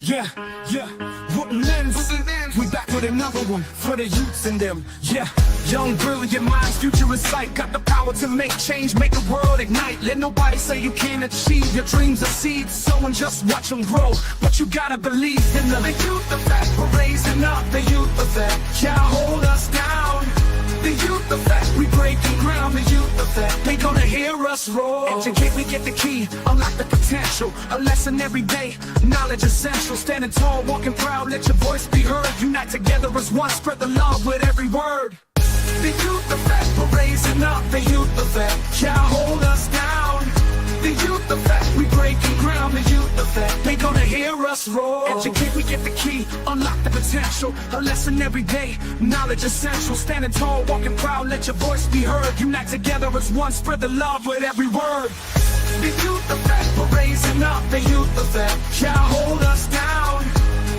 Yeah, yeah, wooden ends. We back with another one for the youths in them. Yeah, young, brilliant minds, future in sight. Got the power to make change, make the world ignite. Let nobody say you can't achieve. Your dreams are seeds, someone just watch them grow. But you gotta believe in them. The youth effect, we're raising up the youth effect. Can't hold us down. The youth effect, we breaking ground. The youth effect, they gonna hear us roar. Educate, we get the key, unlock the potential. A lesson every day, knowledge essential. Standing tall, walking proud, let your voice be heard. Unite together as one, spread the love with every word. The youth effect, we're raising up. The youth effect, can't hold us down. The youth effect, we breaking ground. The youth effect, they gonna hear us roar. Educate, we get the key, unlock the potential. A lesson every day, knowledge essential. Standing tall, walking proud, let your voice be heard. Unite together as one, spread the love with every word. The youth effect, we're raising up. The youth effect, can't hold us down.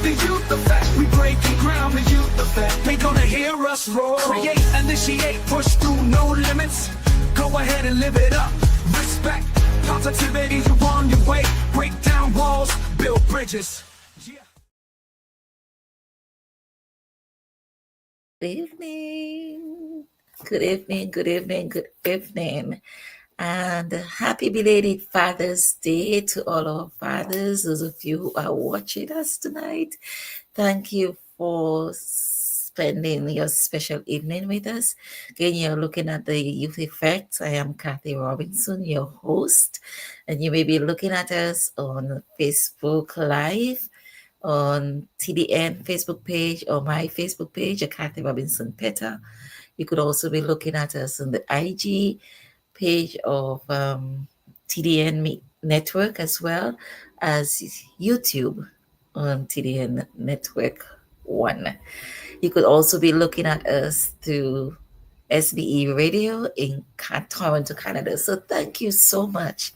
The youth effect, we breaking ground. The youth effect, they gonna hear us roar. Create, initiate, push through, no limits. Go ahead and live it up. Respect, positivity, you on your way. Break down walls, build bridges. Yeah. Good evening. Good evening, good evening, good evening. And happy belated Father's Day to all our fathers, those of you who are watching us tonight. Thank you for spending your special evening with us. Again, you're looking at the Youth Effect. I am Kathy Robinson, your host, and you may be looking at us on Facebook Live, on TDN Facebook page, or my Facebook page, Kathy Robinson Petter. You could also be looking at us on the IG page of TDN Network, as well as YouTube on TDN Network 1. You could also be looking at us through SBE Radio in Toronto, Canada. So thank you so much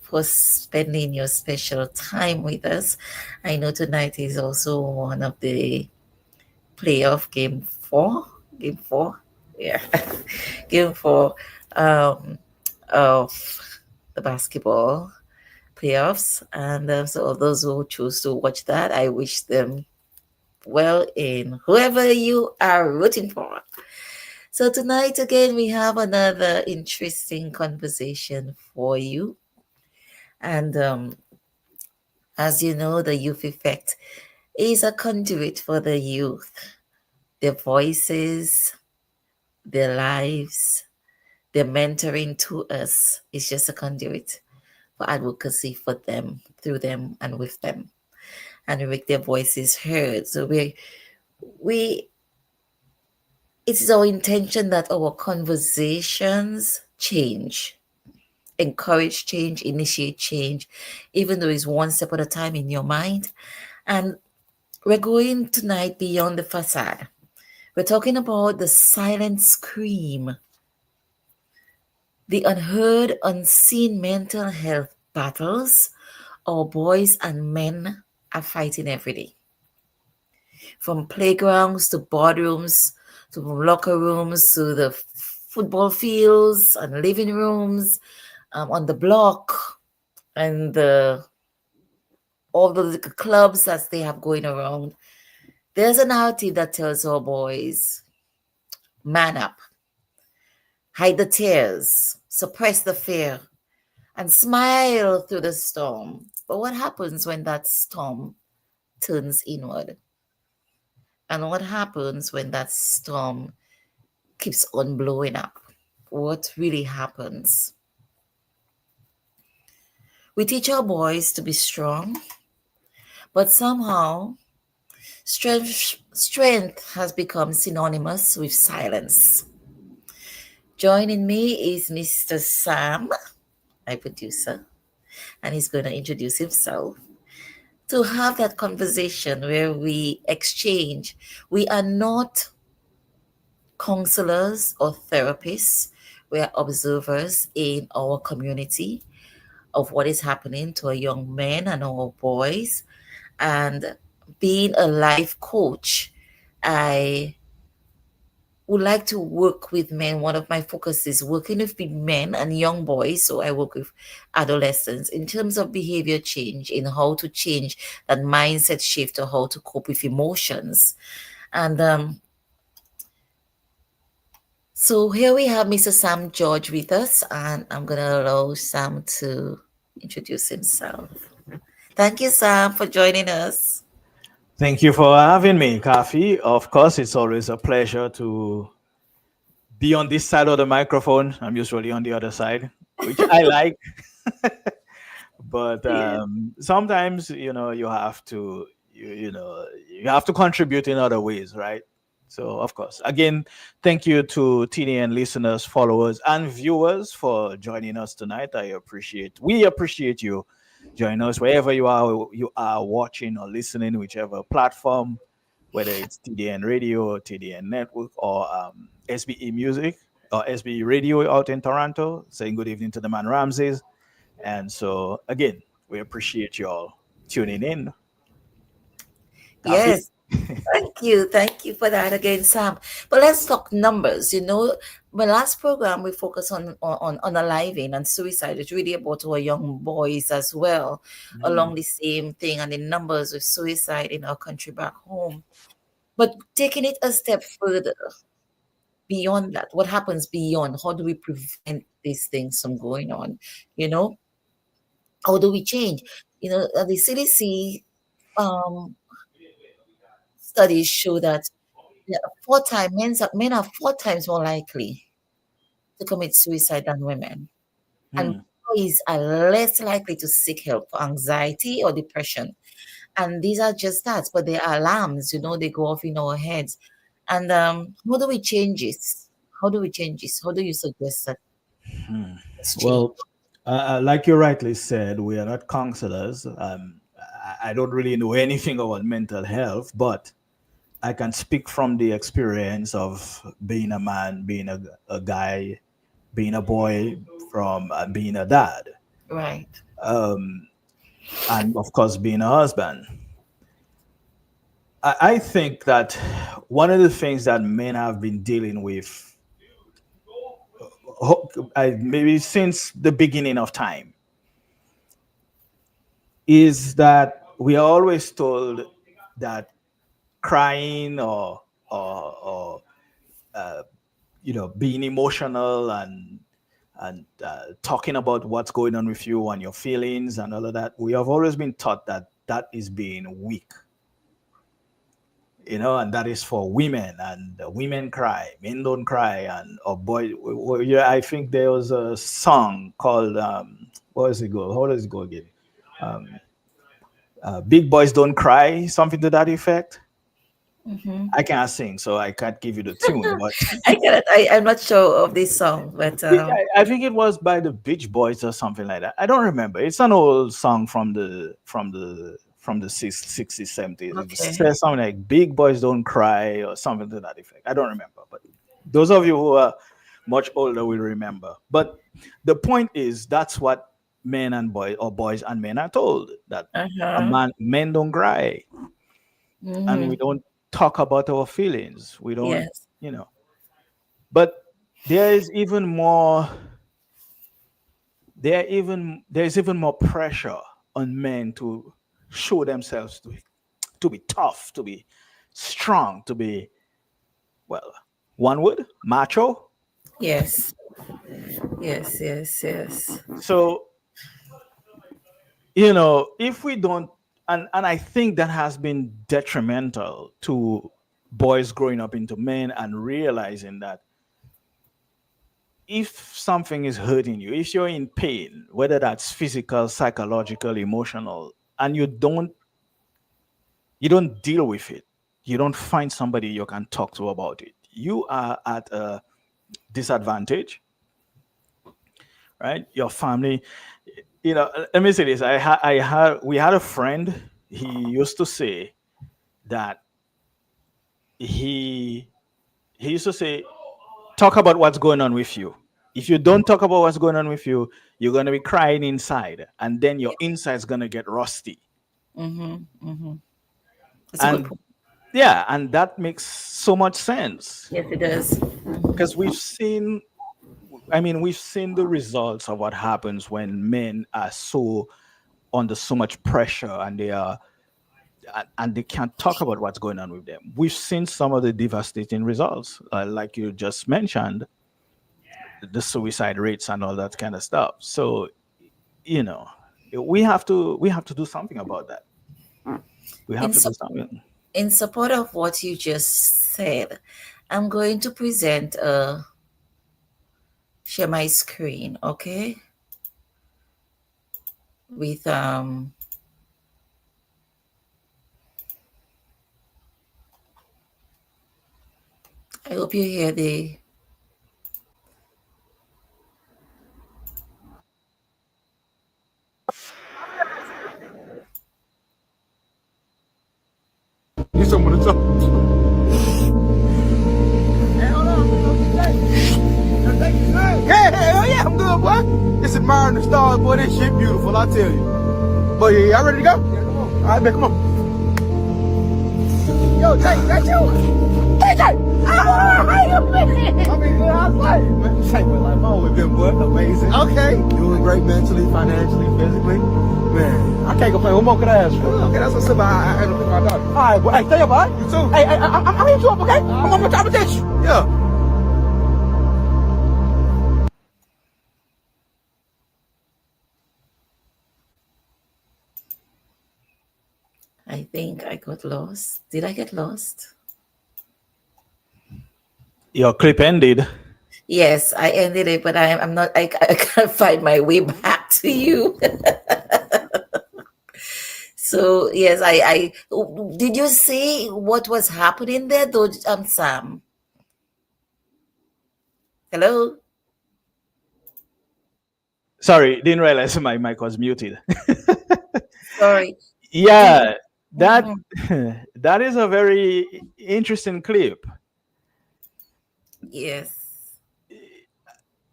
for spending your special time with us. I know tonight is also one of the playoff game four, yeah, game four of the basketball playoffs. And so those who choose to watch that, I wish them well in whoever you are rooting for. So tonight again, we have another interesting conversation for you. And as you know, the Youth Effect is a conduit for the youth. Their voices, their lives, their mentoring to us is just a conduit for advocacy for them, through them, and with them. And we make their voices heard. So it is our intention that our conversations change, encourage change, initiate change, even though it's one step at a time in your mind. And we're going tonight beyond the facade. We're talking about the silent scream, the unheard, unseen mental health battles our boys and men are fighting every day. From playgrounds to boardrooms, to locker rooms, to the football fields and living rooms, on the block, and all the clubs that they have going around. There's a narrative that tells our boys, man up, hide the tears, suppress the fear, and smile through the storm. But what happens when that storm turns inward? And what happens when that storm keeps on blowing up? What really happens? We teach our boys to be strong, but somehow strength has become synonymous with silence. Joining me is Mr. Sam, my producer, and he's going to introduce himself to have that conversation where we exchange. We are not counselors or therapists. We are observers in our community of what is happening to our young men and our boys. And being a life coach, I would like to work with men. One of my focus is working with men and young boys. So I work with adolescents in terms of behavior change, in how to change that mindset shift or how to cope with emotions. And so here we have Mr. Sam George with us, and I'm going to allow Sam to introduce himself. Thank you, Sam, for joining us. Thank you for having me, Kafi. Of course, it's always a pleasure to be on this side of the microphone. I'm usually on the other side, which I like. But Yeah. sometimes, you have to, you have to contribute in other ways, right? So, of course, again, thank you to TDN listeners, followers, and viewers for joining us tonight. We appreciate you. Join us wherever you are watching or listening, whichever platform, whether it's TDN Radio or TDN Network or SBE Music or SBE Radio out in Toronto. Saying good evening to the man Ramses. And so, again, we appreciate you all tuning in. Coffee? Yes. Thank you. Thank you for that again, Sam. But let's talk numbers. My last program we focused on unaliving and suicide. It's really about our young boys as well, Mhm. along the same thing and the numbers of suicide in our country back home. But taking it a step further beyond that, what happens beyond? How do we prevent these things from going on? You know, how do we change? The CDC um, studies show that yeah, men are 4 times more likely to commit suicide than women, and Hmm. boys are less likely to seek help for anxiety or depression. And these are just stats, but they are alarms. They go off in our heads. And how do we change this? How do we change this? How do you suggest that Hmm. this change? Well, like you rightly said, we are not counselors. I don't really know anything about mental health, but I can speak from the experience of being a man, being a guy, being a boy, from being a dad, Right. um, and of course, being a husband. I think that one of the things that men have been dealing with, maybe since the beginning of time, is that we are always told that crying or being emotional and talking about what's going on with you and your feelings and all of that, we have always been taught that that is being weak, and that is for women, and women cry, men don't cry, and or boy. Yeah, I think there was a song called what does it go? How does it go again? Um, Big boys don't cry, something to that effect. Hmm. I can't sing, so I can't give you the tune, but I'm not sure of this song, but I think it was by the Beach Boys or something like that. I don't remember. It's an old song from the 60s, 70s. It okay. says something like "Big boys don't cry" or something to that effect. I don't remember, but those of you who are much older will remember. But the point is, that's what men and boys, or boys and men, are told, that Uh-huh. men don't cry, and we Hmm. don't talk about our feelings. We don't, Yes. you know. But there is even more there's even more pressure on men to show themselves to be tough, to be strong, to be, well, one word, macho. Yes. Yes. Yes. Yes. So, if we don't, and I think that has been detrimental to boys growing up into men and realizing that if something is hurting you, if you're in pain, whether that's physical, psychological, emotional, and you don't deal with it, you don't find somebody you can talk to about it, you are at a disadvantage, right? Your family, let me say this. We had a friend. He used to say that he he used to say, talk about what's going on with you. If you don't talk about what's going on with you, you're going to be crying inside, and then your inside's going to get rusty. Mm-hmm. Mm-hmm. That's a good And point. Yeah, and that makes so much sense Yes, it does. because we've seen the results of what happens when men are so under so much pressure and they can't talk about what's going on with them. We've seen some of the devastating results, like you just mentioned, the suicide rates and all that kind of stuff. So, you know, we have to do something about that. We have In to do sup- something. in support of what you just said, I'm going to present share my screen, okay? With I hope you hear the You someone to talk. Yeah, I'm good, boy. It's admiring the stars, boy. This shit beautiful, I tell you. But yeah, y'all ready to go? Yeah, come on. All right, man, come on. Yo, Jay, that's you. Hey, Jay. How you been? I mean, good. How's life? Man, Jay, my life always been, boy. Amazing. Okay. Doing great mentally, financially, physically. Man, I can't complain. What more could I ask for? Okay, that's what's up. I had to pick my daughter. All right, boy. Hey, stay up, bud. You too. Hey, I'm hit you up, okay? I'm gonna drop a ditch. Yeah. I think I got lost. Did I get lost? Your clip ended. Yes, I ended it, but I'm not. I can't find my way back to you. So yes, I did you see what was happening there, though, Sam? Hello. Sorry, didn't realize my mic was muted. Sorry. Yeah, that Mhm. that is a very interesting clip. Yes.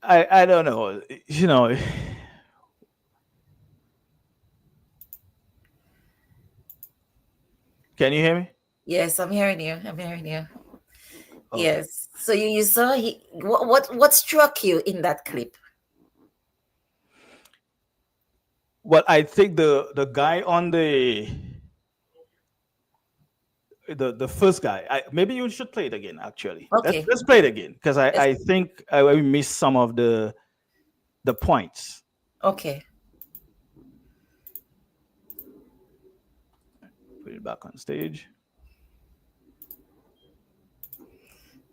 I don't know. Can you hear me? Yes, I'm hearing you. I'm hearing you. Okay. Yes. So you saw what struck you in that clip? Well, I think the guy on the first guy. Maybe you should play it again. Actually, let's Okay. let's play it again because I Let's, I think I missed some of the points. okay. Put it back on stage.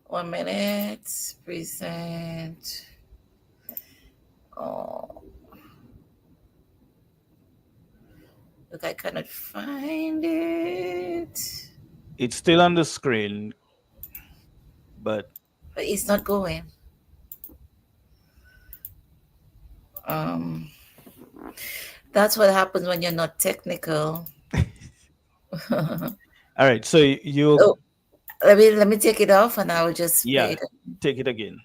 1 minute. Present. Oh, look, I cannot find it. It's still on the screen, but But it's not going. Um, that's what happens when you're not technical. all right. So you Oh, let me take it off, and I will just play yeah, it. take it again.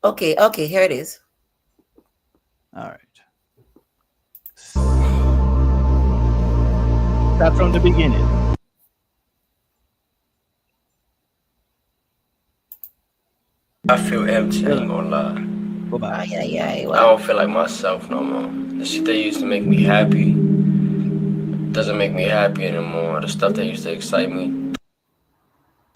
Okay, okay, here it is. All right. Start from the beginning. I feel empty, I ain't gonna lie. Bye-bye. Ay, ay, I well, don't feel like myself no more. The shit that used to make me happy doesn't make me happy anymore. The stuff that used to excite me.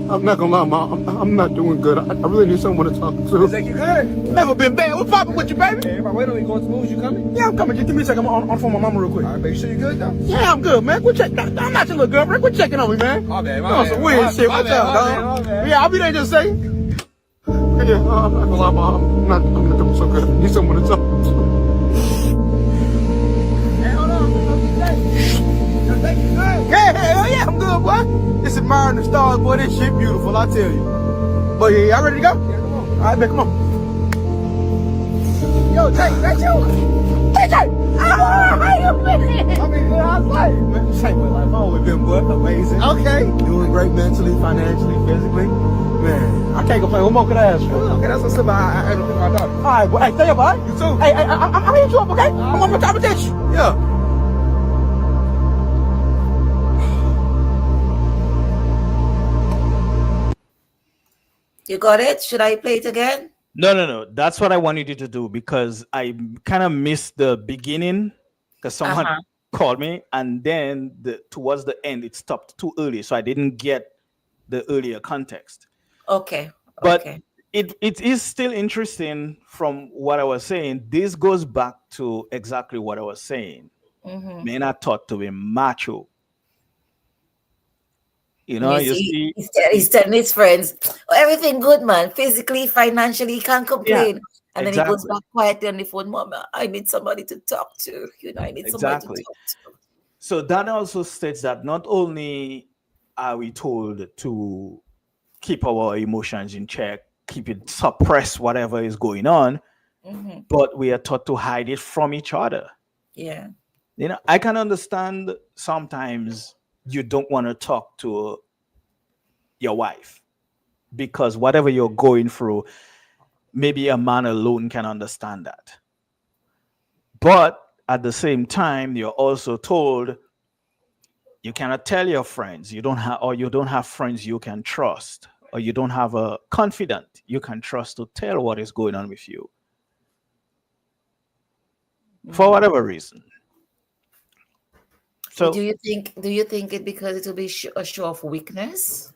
I'm not gonna lie, Mom. I'm not doing good. I really need someone to talk to. Is that you good? Never been bad. What's poppin' with you, baby? Hey, wait on you going to school. You coming? Yeah, I'm coming. Just give me a second. I'm on the phone with my mama real quick. All right, make sure you good, though? Yeah, I'm good, man. Quit checking. I'm not your little girlfriend. Quit checking on me, man. My bad, my bad. Some weird shit. What's up, dog? Yeah, I'll be there just say. Yeah, I'm not gonna lie, Mom. I'm not doing so good. I need someone to talk to. Hey, hold on. Yeah, I'm good, boy. It's admiring the stars, boy. This shit beautiful, I tell you. But yeah, y'all ready to go? Yeah, come on. All right, man, come on. Yo, Jay, that's you. Hey, Jay. How you been? I mean, good. How's life? Man, Jay, my life always been, boy. Amazing. Okay. Doing great mentally, financially, physically. Man, I can't complain. What more could I ask for? Okay, that's what's up. I had to pick my daughter. All right, boy. Hey, stay up, bud. You too. Hey, I'm hit you up, okay? I'm gonna drop a ditch. Yeah. You got it? Should I play it again? No. That's what I wanted you to do because I kind of missed the beginning because someone Uh-huh. called me, and then towards the end it stopped too early, so I didn't get the earlier context. Okay. But Okay. it is still interesting from what I was saying. This goes back to exactly what I was saying. Mm-hmm. Men are taught to be macho. You You see, see, he's telling his friends, "Oh, everything good, man. Physically, financially, he can't yeah, complain." And then he goes exactly, back quietly on the phone, Mama, I need somebody to talk to. I need somebody to exactly. talk to. So that also states that not only are we told to keep our emotions in check, keep it suppress whatever is going on, Mm-hmm. but we are taught to hide it from each other. Yeah. I can understand sometimes you don't want to talk to your wife because whatever you're going through, maybe a man alone can understand that. But at the same time, you're also told you cannot tell your friends you don't have friends you can trust, or you don't have a confidant you can trust to tell what is going on with you for Mm-hmm. whatever reason. Do So, you think? Do you think it because it will be a show of weakness?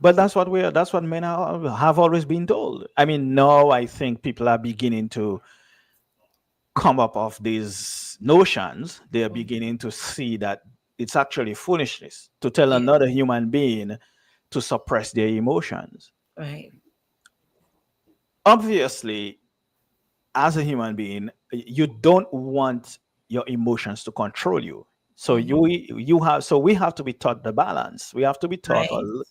but that's what men have always been told. I mean, now I think people are beginning to come up of these notions. They are Mhm. beginning to see that it's actually foolishness to tell Yeah. another human being to suppress their emotions. Right. Obviously, as a human being, you don't want your emotions to control you. So Mm-hmm. we have to be taught the balance. We have to be taught Right.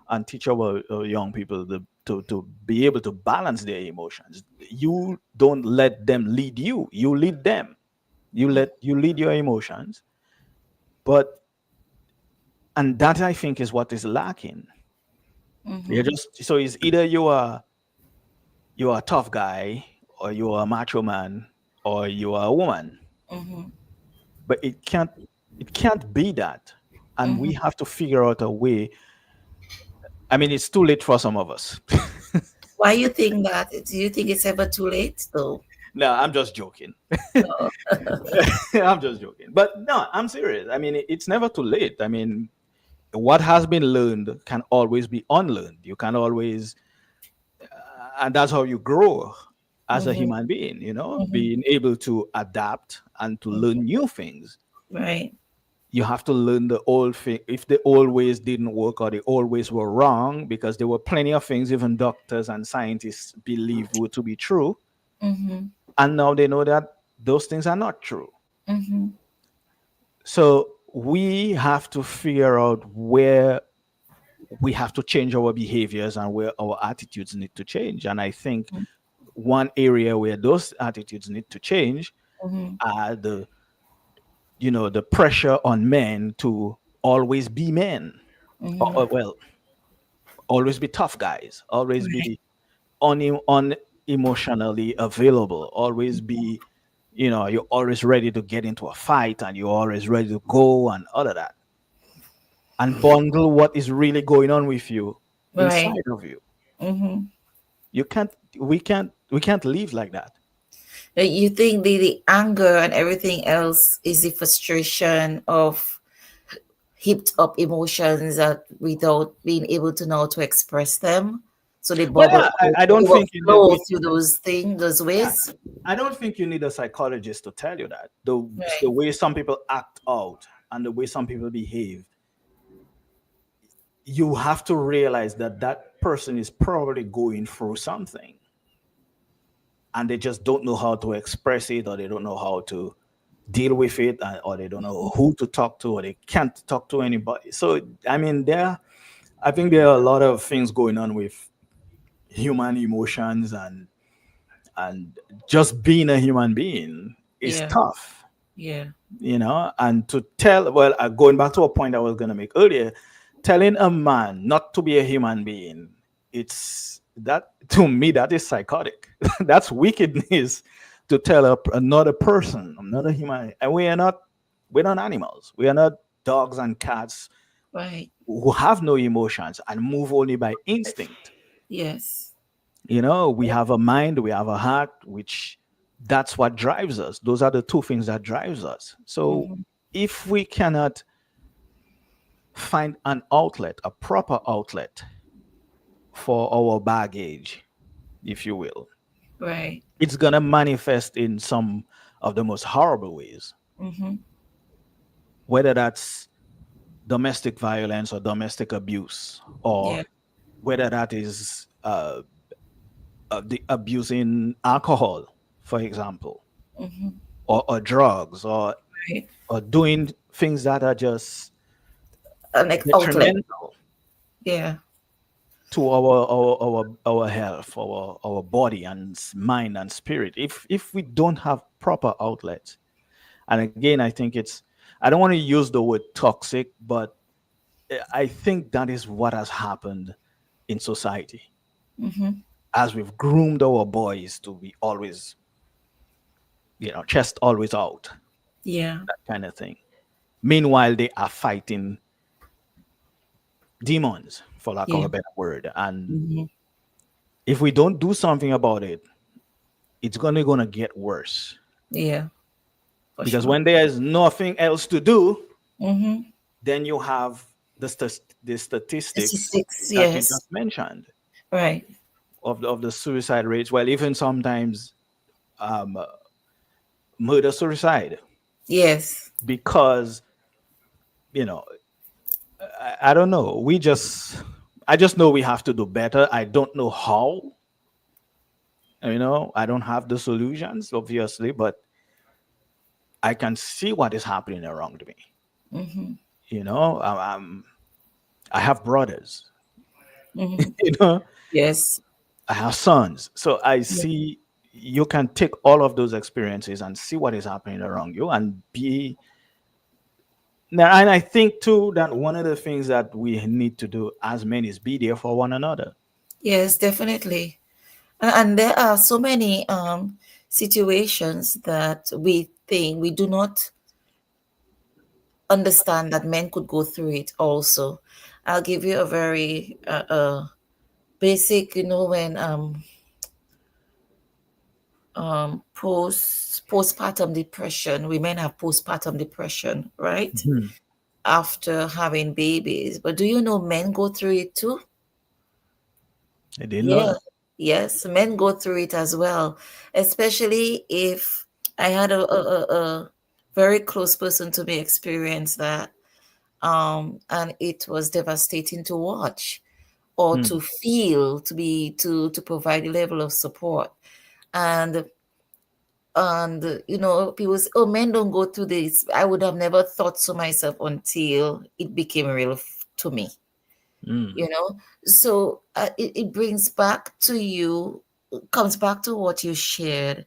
and teach our young people to be able to balance their emotions. You don't let them lead you. You lead them. You lead your emotions. But and that I think is what is lacking. You Mm-hmm. just so it's either you are a tough guy, or you are a macho man, or you are a woman, Mm-hmm. but it can't be that, and we Mm-hmm. have to figure out a way. I mean, it's too late for some of us. Why you think that? Do you think it's ever too late, though? No, I'm just joking. No. I'm just joking, but no, I'm serious. I mean, it's never too late. I mean, what has been learned can always be unlearned. You can always, and that's how you grow as a Mm-hmm. human being, Mm-hmm. being able to adapt and to learn new things. Right. You have to learn the old thing. If the old ways didn't work, or the old ways were wrong, because there were plenty of things even doctors and scientists believed were to be true, Mm-hmm. and now they know that those things are not true. Mm-hmm. So we have to figure out where we have to change our behaviors and where our attitudes need to change. And I think one area where those attitudes need to change Mm-hmm. are the pressure on men to always be men. Well, always be tough guys, always Right. be unemotionally available, always be, you're always ready to get into a fight, and you're always ready to go and all of that, and bundle what is really going on with you Right. inside of you. Mm-hmm. You can't, we can't live like that. You think the anger and everything else is the frustration of heaped up emotions that without being able to know to express them. So they Well, bubble yeah, out, I they don't think you need, overflow through those things, those yeah, ways. I don't think you need a psychologist to tell you that the Right. way some people act out and the way some people behave, you have to realize that that person is probably going through something, and they just don't know how to express it, or they don't know how to deal with it, or they don't know who to talk to, or they can't talk to anybody. So I mean, I think there are a lot of things going on with human emotions, and just being a human being is Yeah. tough. Yeah. And to tell, well, going back to a point I was going to make earlier, telling a man not to be a human being, it's that, to me, that is psychotic. That's wickedness, to tell another person, another human. And we're not animals. We are not dogs and cats Right. who have no emotions and move only by instinct. Yes. We have a mind, we have a heart, which that's what drives us. Those are the two things that drives us. So Mm-hmm. if we cannot find an outlet, a proper outlet for our baggage, if you will, Right. it's going to manifest in some of the most horrible ways, Mm-hmm. whether that's domestic violence or domestic abuse, or Yeah. whether that is the abusing alcohol, for example, Mm-hmm. or drugs, Right. or doing things that are just An outlet. detrimental Yeah. to our health, our body and mind and spirit. If we don't have proper outlets, and again, I think I don't want to use the word toxic, but I think that is what has happened in society Mm-hmm. as we've groomed our boys to be always, chest always out, Yeah. that kind of thing. Meanwhile, they are fighting demons, for lack of Yeah. a better word. And Mm-hmm. if we don't do something about it, it's gonna get worse. Yeah. For Because sure. when there is nothing else to do, Mm-hmm. then you have the statistics Statistics. that you Yes. just mentioned Right. of the suicide rates. Well, even sometimes um, murder suicide, Yes. because you know I don't know. I just know we have to do better. I don't know how. I don't have the solutions, obviously, but I can see what is happening around me. Mm-hmm. You know, I have brothers. Mm-hmm. You know, Yes. I have sons. So I Yeah. see you can take all of those experiences and see what is happening around you and be now. And I think too that one of the things that we need to do as men is be there for one another. Yes, definitely. And there are so many situations that we think we do not understand that men could go through it also. I'll give you a very basic, when postpartum depression, women have postpartum depression, right? Mhm. After having babies. But do you know men go through it too? I didn't know Yeah. that. Yes, men go through it as well, especially if I had a very close person to me experience that. And it was devastating to watch or to Hmm. feel, to provide a level of support. And people say, oh, men don't go through this. I would have never thought so myself until it became real to me, Mm. you know. So it brings back to you, comes back to what you shared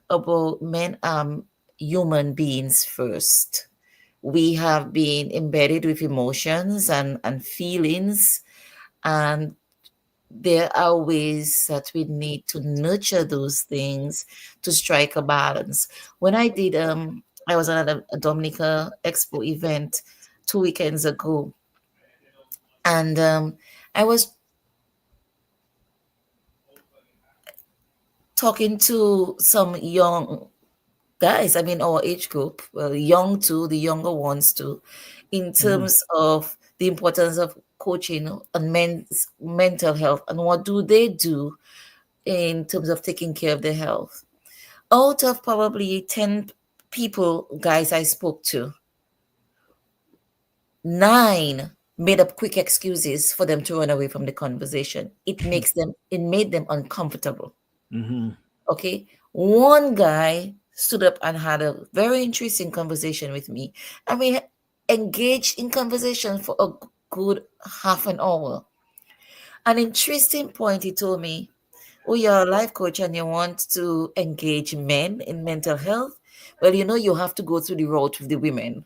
about men, human beings first. We have been embedded with emotions and feelings, and there are ways that we need to nurture those things to strike a balance. When I was at a Dominica Expo event 2 weekends ago, and I was talking to some young guys, I mean, our age group, well, young too, the younger ones too, in Mhm. terms of the importance of coaching on men's mental health and what do they do in terms of taking care of their health. Out of probably 10 people, guys, I spoke to, nine made up quick excuses for them to run away from the conversation. It made them uncomfortable. Mhm. Okay. One guy stood up and had a very interesting conversation with me. And we engaged in conversation for a good half an hour. An interesting point he told me, oh, you're a life coach and you want to engage men in mental health. Well, you have to go through the route with the women.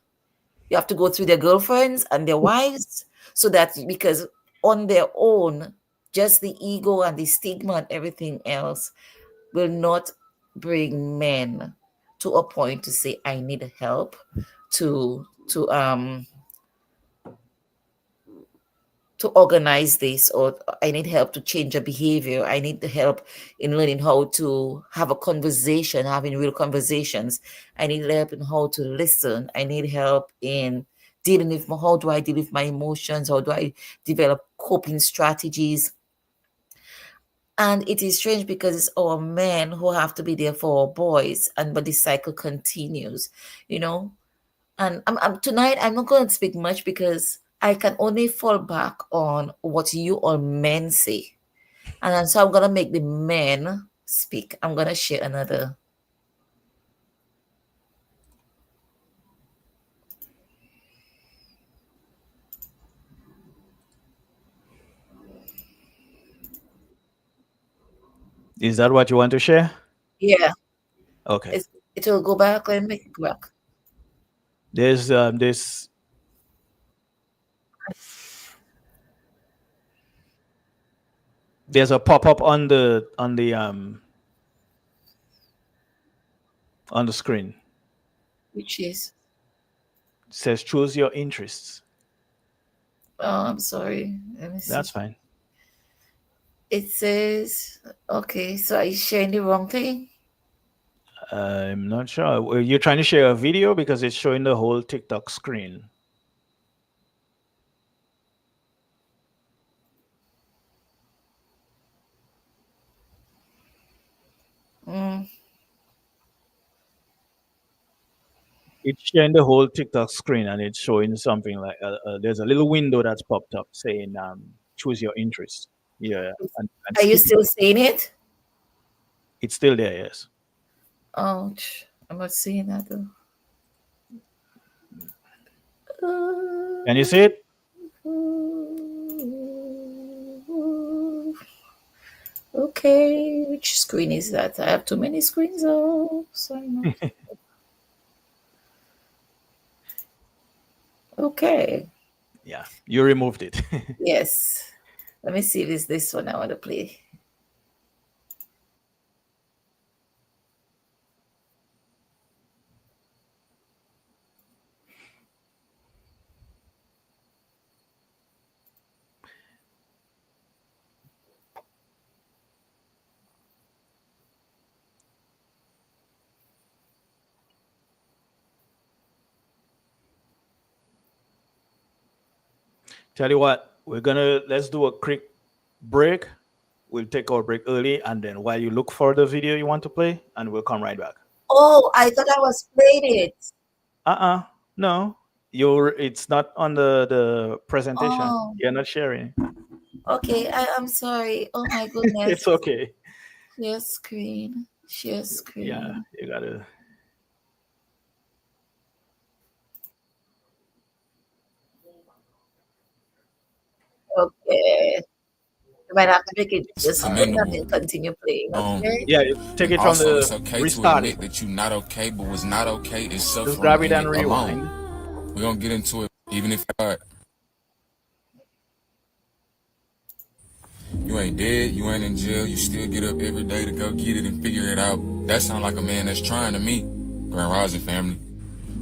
You have to go through their girlfriends and their wives, so that because on their own, just the ego and the stigma and everything else will not bring men to a point to say I need help to to organize this, or I need help to change a behavior. I need the help in learning how to have a conversation, having real conversations. I need help in how to listen. I need help in dealing with how do I deal with my emotions? How do I develop coping strategies? And it is strange because it's our men who have to be there for our boys, and but the cycle continues, you know. And tonight I'm not going to speak much because I can only fall back on what you all men say. And then, so I'm going to make the men speak. I'm going to share another. Is that what you want to share? Yeah, Okay. it will go back. Let me make it go back. This there's a pop-up on the screen. Which is, It says choose your interests. oh, I'm sorry. Let me see. That's fine. It says, okay, so are you sharing the wrong thing? I'm not sure. You're trying to share a video because it's showing the whole TikTok screen. Mm. It's sharing the whole TikTok screen, and it's showing something like there's a little window that's popped up saying choose your interest. Yeah, and Are you skip it. still seeing it? It's still there. Yes. Ouch. I'm not seeing that though. Can you see it? Okay, which screen is that? I have too many screens. Oh, sorry, no. Okay, Yeah, you removed it. yes. Let me see if it's this one I want to play. Tell you what, let's do a quick break. We'll take our break early, and then while you look for the video you want to play, and we'll come right back. Oh, I thought I was playing it. No, it's not on the presentation. Oh, You're not sharing. okay. I'm sorry. Oh my goodness. It's okay. Share screen. Share Yeah, screen. you gotta. Okay. You might have to make it It's just a second and commendable. then continue playing. Okay. Yeah, take And it from also, it's the okay to restart it. admit that you're not okay, but what's not okay is Just grab suffering it in and it rewind. alone. We're gonna get into it, even if you ain't dead, you ain't in jail, you still get up every day to go get it and figure it out. That sounds like a man that's trying to me. Grand Rising family.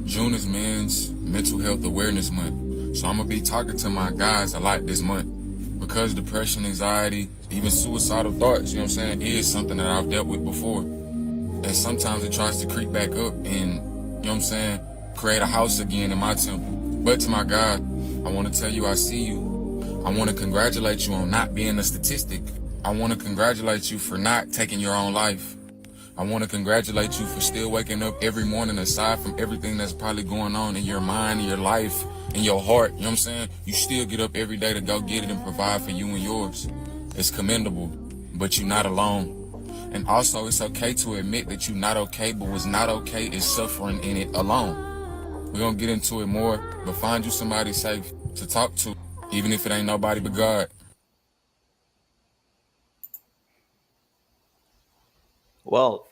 June is Men's Mental Health Awareness Month, so I'm gonna be talking to my guys a lot this month. Because depression, anxiety, even suicidal thoughts, you know what I'm saying, is something that I've dealt with before. And sometimes it tries to creep back up and, you know what I'm saying, create a house again in my temple. But to my God, I want to tell you I see you. I want to congratulate you on not being a statistic. I want to congratulate you for not taking your own life. I want to congratulate you for still waking up every morning, aside from everything that's probably going on in your mind, in your life, in your heart. You know what I'm saying? You still get up every day to go get it and provide for you and yours. It's commendable, but you're not alone. And also, it's okay to admit that you're not okay, but what's not okay is suffering in it alone. We're going to get into it more, but find you somebody safe to talk to, even if it ain't nobody but God. Well,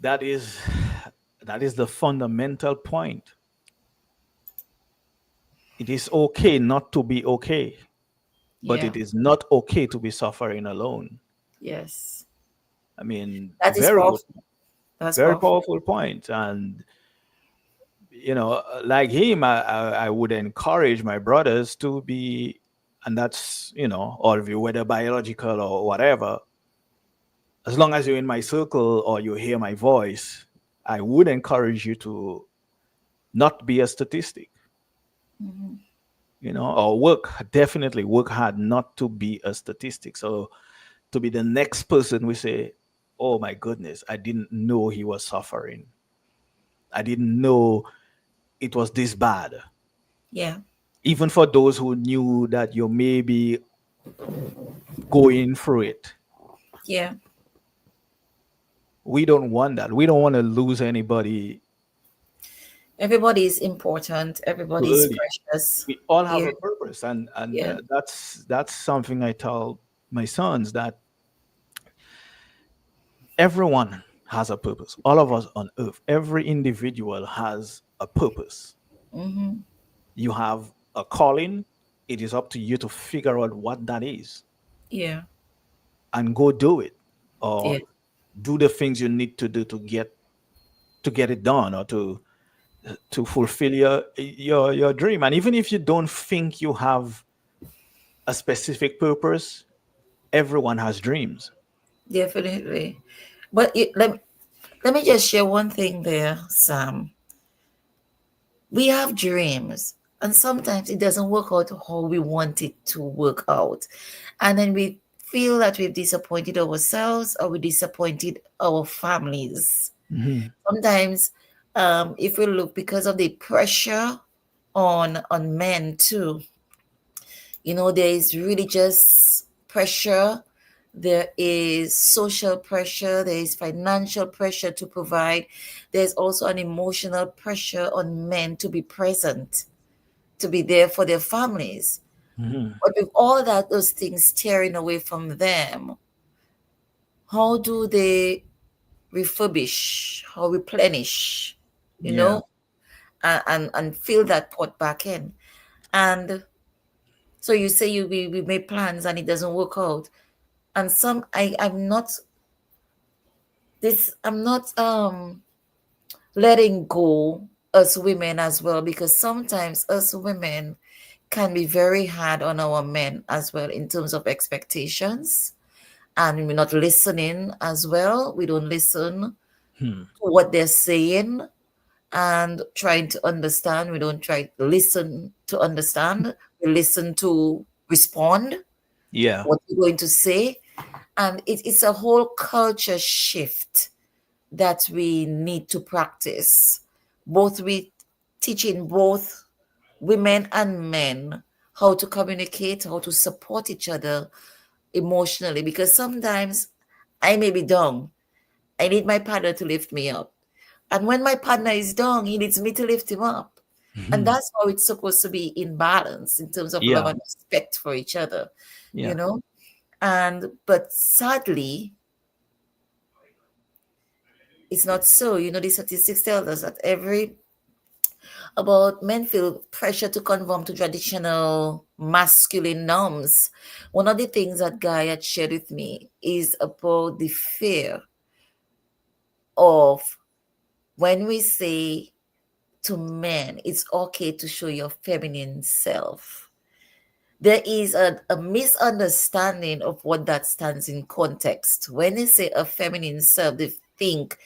that is the fundamental point. It is okay not to be okay, but Yeah. it is not okay to be suffering alone. Yes. I mean, That is powerful. That's very powerful. powerful point. And like him, I would encourage my brothers to be, and that's, all of you, whether biological or whatever, as long as you're in my circle or you hear my voice, I would encourage you to not be a statistic, Mhm. or definitely work hard not to be a statistic. So to be the next person we say, oh my goodness, I didn't know he was suffering. I didn't know it was this bad. Yeah. Even for those who knew that you may be going through it, Yeah. we don't want that. We don't want to lose anybody Everybody is important. too Everybody is early. precious We all have here. a purpose, and Yeah. that's something I tell my sons, that everyone has a purpose. All of us on earth, every individual has a purpose. Mm-hmm. You have a calling. It is up to you to figure out what that is Yeah. and go do it, Yeah. or do the things you need to do to get it done, or to fulfill your dream. And even if you don't think you have a specific purpose, everyone has dreams. Definitely. But let me just share one thing there, Sam. We have dreams, and sometimes it doesn't work out how we want it to work out. And then we feel that we've disappointed ourselves or we disappointed our families. Hmm. Sometimes, if we look, because of the pressure on men too, there is religious pressure, there is social pressure, there is financial pressure to provide, there's also an emotional pressure on men to be present, to be there for their families. Hmm. But with all that, those things tearing away from them, how do they refurbish, how replenish, you Yeah. know, and fill that pot back in? And so you say we made plans and it doesn't work out. And I'm not letting go us women as well, because sometimes us women can be very hard on our men as well in terms of expectations, and we're not listening as well. We don't listen Hmm. to what they're saying and trying to understand. We don't try to listen to understand. We listen to respond Yeah. what we're going to say. And it's a whole culture shift that we need to practice. Both we teaching both women and men how to communicate, how to support each other emotionally. Because sometimes I may be down. I need my partner to lift me up. And when my partner is down, he needs me to lift him up. And Mhm. that's how it's supposed to be in balance in terms of love Yeah. and respect for each other, you Yeah. know? And but sadly, it's not so. The statistics tell us that every about men feel pressure to conform to traditional masculine norms. One of the things that Guy had shared with me is about the fear of when we say to men, it's okay to show your feminine self. There is a misunderstanding of what that stands in context. When they say a feminine self, they think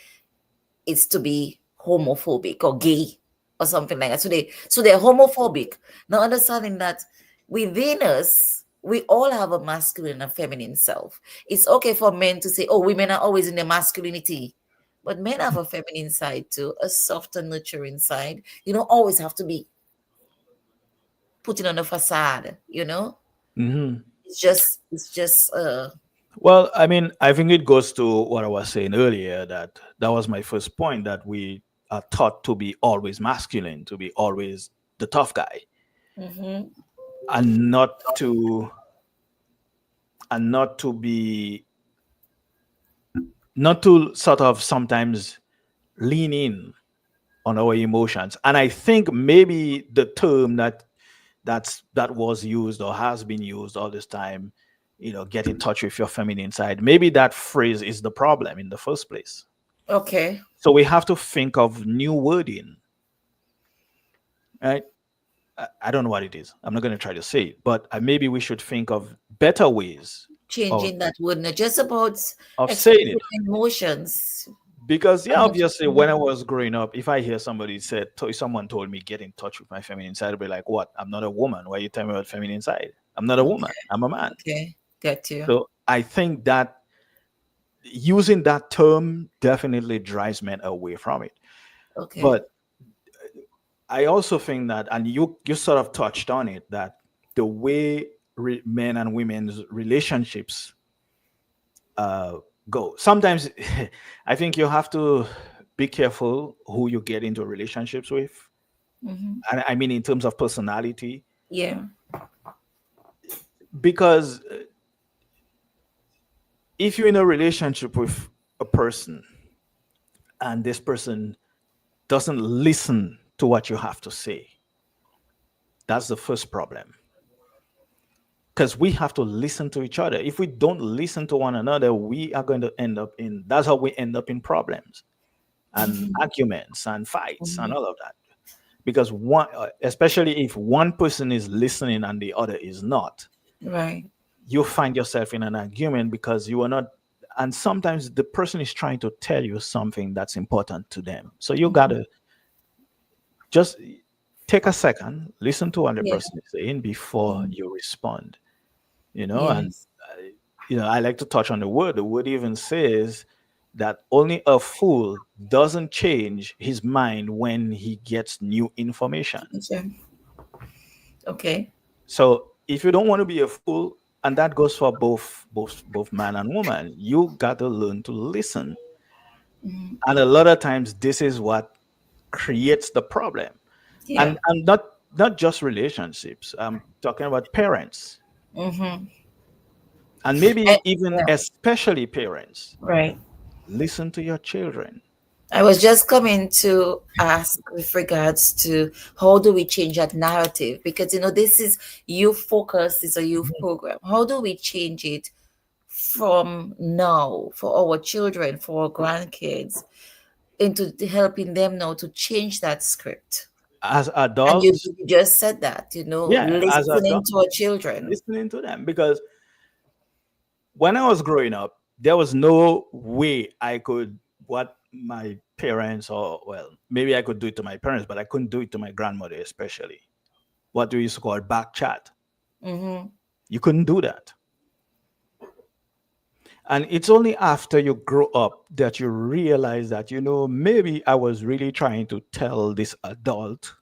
it's to be homophobic or gay or something like that. So they're homophobic. Now understanding that within us, we all have a masculine and feminine self. It's okay for men to say, oh, women are always in their masculinity. But men have a feminine side too, a soft and nurturing side. You don't always have to be putting on a facade. Hmm. It's just Well, I mean, I think it goes to what I was saying earlier, that was my first point, that we are taught to be always masculine, to be always the tough guy, mhm. and not to be, not to sort of sometimes lean in on our emotions. And I think maybe the term that was used or has been used all this time, get in touch with your feminine side, maybe that phrase is the problem in the first place. Okay. So we have to think of new wording, right? I don't know what it is. I'm not going to try to say it, but maybe we should think of better ways of Changing that word, not just about saying expressing it. emotions. Because yeah, And not, obviously, when I was growing up, if I hear somebody said, someone told me get in touch with my feminine side, I'd be like, "What? I'm not a woman. Why are you telling me about feminine side? I'm not a woman. okay, I'm a man." okay, got you. So I think that using that term definitely drives men away from it. Okay, But I also think that, and you sort of touched on it, that the way men and women's relationships uh, go. Sometimes I think you have to be careful who you get into relationships with. mm-hmm. And I mean, in terms of personality, Yeah, because if you're in a relationship with a person and this person doesn't listen to what you have to say, that's the first problem. Because we have to listen to each other. If we don't listen to one another, we are going to end up in, that's how we end up in problems and mm-hmm. arguments and fights and Mm-hmm. all of that. Because one, especially if one person is listening and the other is not, Right, you find yourself in an argument because you are not. And sometimes the person is trying to tell you something that's important to them, so you mm-hmm. gotta just take a second, listen to what the Yeah, person is saying before mm-hmm. you respond. And Yes, I like to touch on the word. The word even says that only a fool doesn't change his mind when he gets new information. sure. Okay, So if you don't want to be a fool, and that goes for both man and woman, you got to learn to listen. mm-hmm. And a lot of times this is what creates the problem. Yeah, And not just relationships. I'm talking about parents, mm-hmm. and maybe even Yeah, especially parents. right. Listen to your children. I was just coming to ask with regards to how do we change that narrative? Because this is youth focus, is a youth program. How do we change it from now for our children, for our grandkids, into helping them now to change that script? As And you adults, you just said that, yeah, as listening adults, to our children. listening to them. Because when I was growing up, there was no way I could what my parents, or well, maybe I could do it to my parents, but I couldn't do it to my grandmother, especially what we used to call back chat. Mm-hmm. You couldn't do that. And it's only after you grow up that you realize that, maybe I was really trying to tell this adult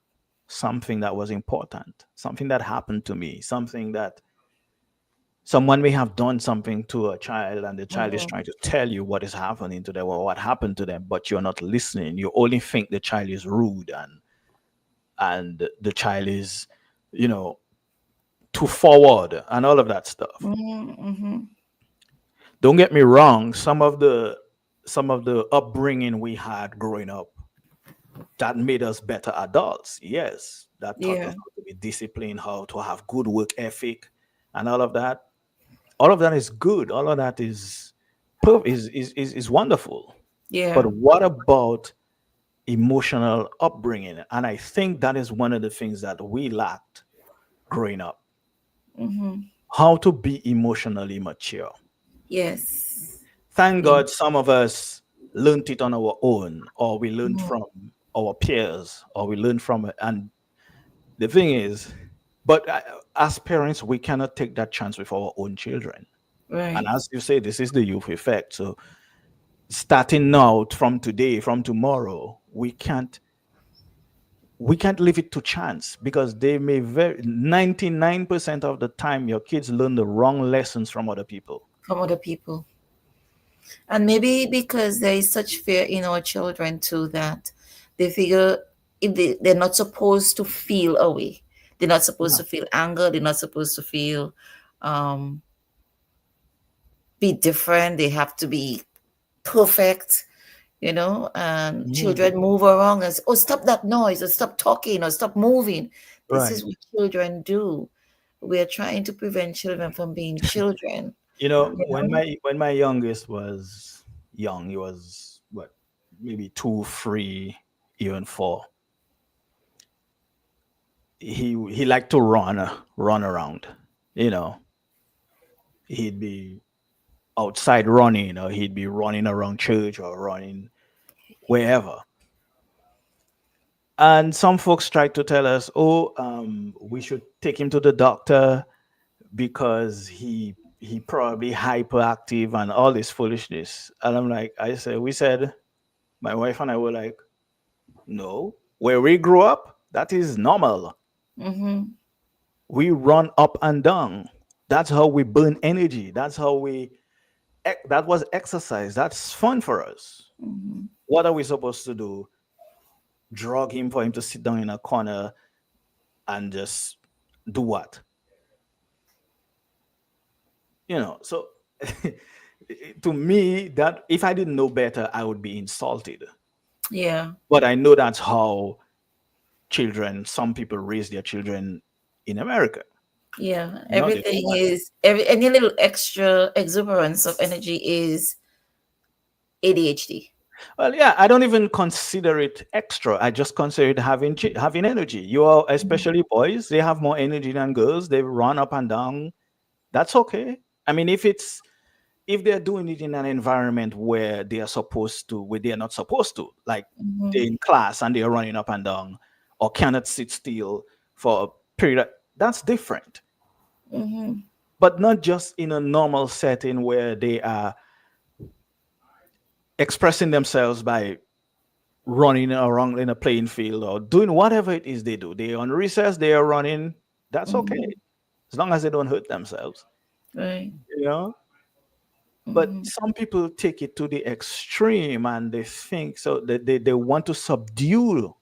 something that was important, something that happened to me, something that someone may have done something to a child, and the child is Mm-hmm. trying to tell you what is happening to them or what happened to them, but you're not listening. You only think the child is rude, and the child is, you know, too forward and all of that stuff. Mm-hmm. Don't get me wrong, some of the upbringing we had growing up, that made us better adults. Yes, that taught us Yeah, how to be disciplined, how to have good work ethic, and all of that. All of that is good. All of that is wonderful. But yeah. what about emotional upbringing? And I think that is one of the things that we lacked growing up. Mm-hmm. How to be emotionally mature. Yes. Thank Yeah. God some of us learned it on our own, or we learned Mhm. from our peers, or we learned from it. And the thing is, but as parents, we cannot take that chance with our own children. And Right. as you say, this is the youth effect. So starting now, from today, from tomorrow, we can't leave it to chance, because they may 99% of the time your kids learn the wrong lessons from other people. From other people. And maybe because there is such fear in our children too that they figure if they're not supposed to feel a way. They're not supposed Yeah. to feel anger. They're not supposed to feel um be different. They have to be perfect, and Mhm. children move around and say, oh, stop that noise, or stop talking, or stop moving. This Right. is what children do. We are trying to prevent children from being children. you When know my youngest was young, he was what, maybe 2, 3, even 4. he liked to run around. You know, he'd be outside running, or he'd be running around church or running wherever. And some folks tried to tell us, oh, we should take him to the doctor because he probably hyperactive and all this foolishness. And I'm like, we said, my wife and I were like, no, where we grew up, that is normal. Mm-hmm. We run up and down. That's how we burn energy. That was exercise. That's fun for us. Mm-hmm. What are we supposed to do? Drug him for him to sit down in a corner and just do what? So to me, that if I didn't know better, I would be insulted. Yeah. But I know that's how some people raise their children in America. Yeah. They don't Everything want. is any little extra exuberance of energy is ADHD. Well, yeah, I don't even consider it extra. I just consider it having energy. You are, especially boys, they have more energy than girls. They run up and down. That's okay. I mean, if they're doing it in an environment where they're not supposed to, like they're Mm-hmm. in class and they're running up and down or cannot sit still for a period, that's different. Mm-hmm. But not just in a normal setting where they are expressing themselves by running around in a playing field or doing whatever it is they do. They're on recess, they are running. That's okay, Mm-hmm. as long as they don't hurt themselves. Right. You know. But Mm-hmm. some people take it to the extreme and they think so that they want to subdue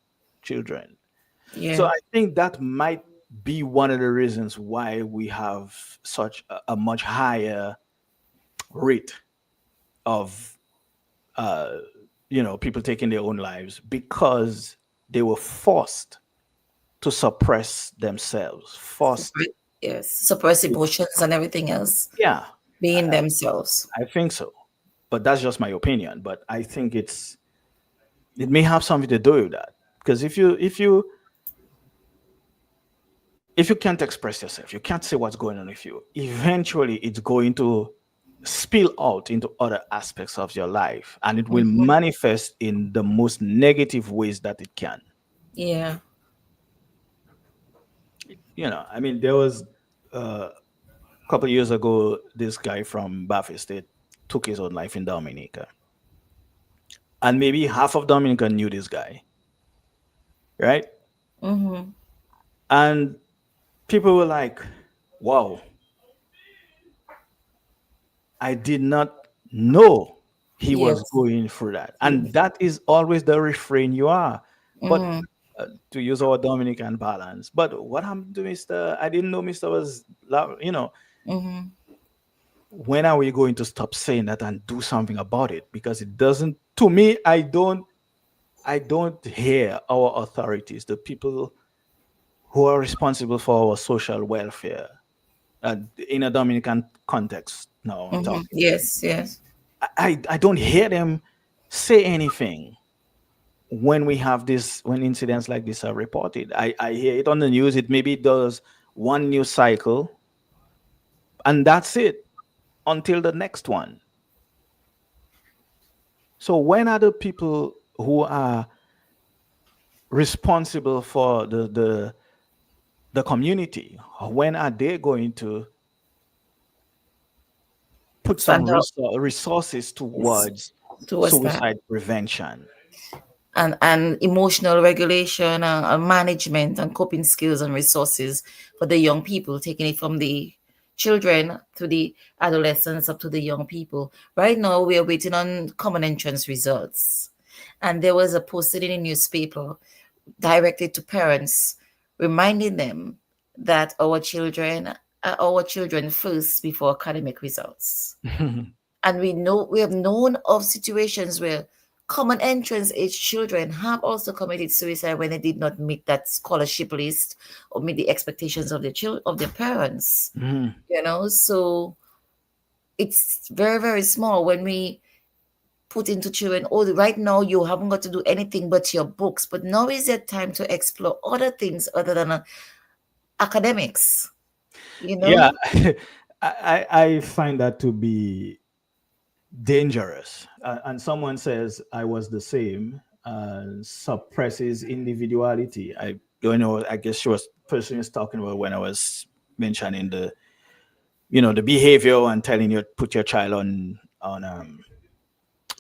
children. So Yeah. I think that might be one of the reasons why we have such a much higher rate of uh, people taking their own lives because they were forced to suppress themselves. Forced, Yes. Suppress emotions and everything else. yeah, Being themselves. I think so. But that's just my opinion. But I think it may have something to do with that. Because if you can't express yourself, you can't say what's going on with you, eventually it's going to spill out into other aspects of your life and it will Mm-hmm. manifest in the most negative ways that it can. Yeah. I mean, there was a couple of years ago, this guy from Baffin State took his own life in Dominica. And maybe half of Dominica knew this guy, right? Mm-hmm. And people were like, wow, I did not know he was Yes. going through that. And that is always the refrain you are. But Mm-hmm. to use our Dominican balance, but what happened to Mr.? I didn't know Mr. was, Mm-hmm. when are we going to stop saying that and do something about it? Because it doesn't, to me, I don't hear our authorities, the people who are responsible for our social welfare, in a Dominican context. Now I'm Mm-hmm. talking. Yes. Yes. I don't hear them say anything when incidents like this are reported. I hear it on the news. It maybe does one news cycle, and that's it until the next one. So when are the people who are responsible for the community? When are they going to put some Stand up. resources Yes. towards Towards that. suicide prevention? And emotional regulation and management and coping skills and resources for the young people, taking it from the children to the adolescents up to the young people. Right now, we are waiting on common entrance results. And there was a posted in a newspaper directed to parents, reminding them that our children are our children first before academic results. And we have known of situations where common entrance age children have also committed suicide when they did not meet that scholarship list or meet the expectations of their parents. Mhm. So it's very, very small when we put into children, oh, right now you haven't got to do anything but your books, but now is your time to explore other things other than academics, you Yeah, know? I find that to be dangerous. And someone says I was the same, suppresses individuality. I don't know. I guess she was person is talking about when I was mentioning the the behavior and telling you put your child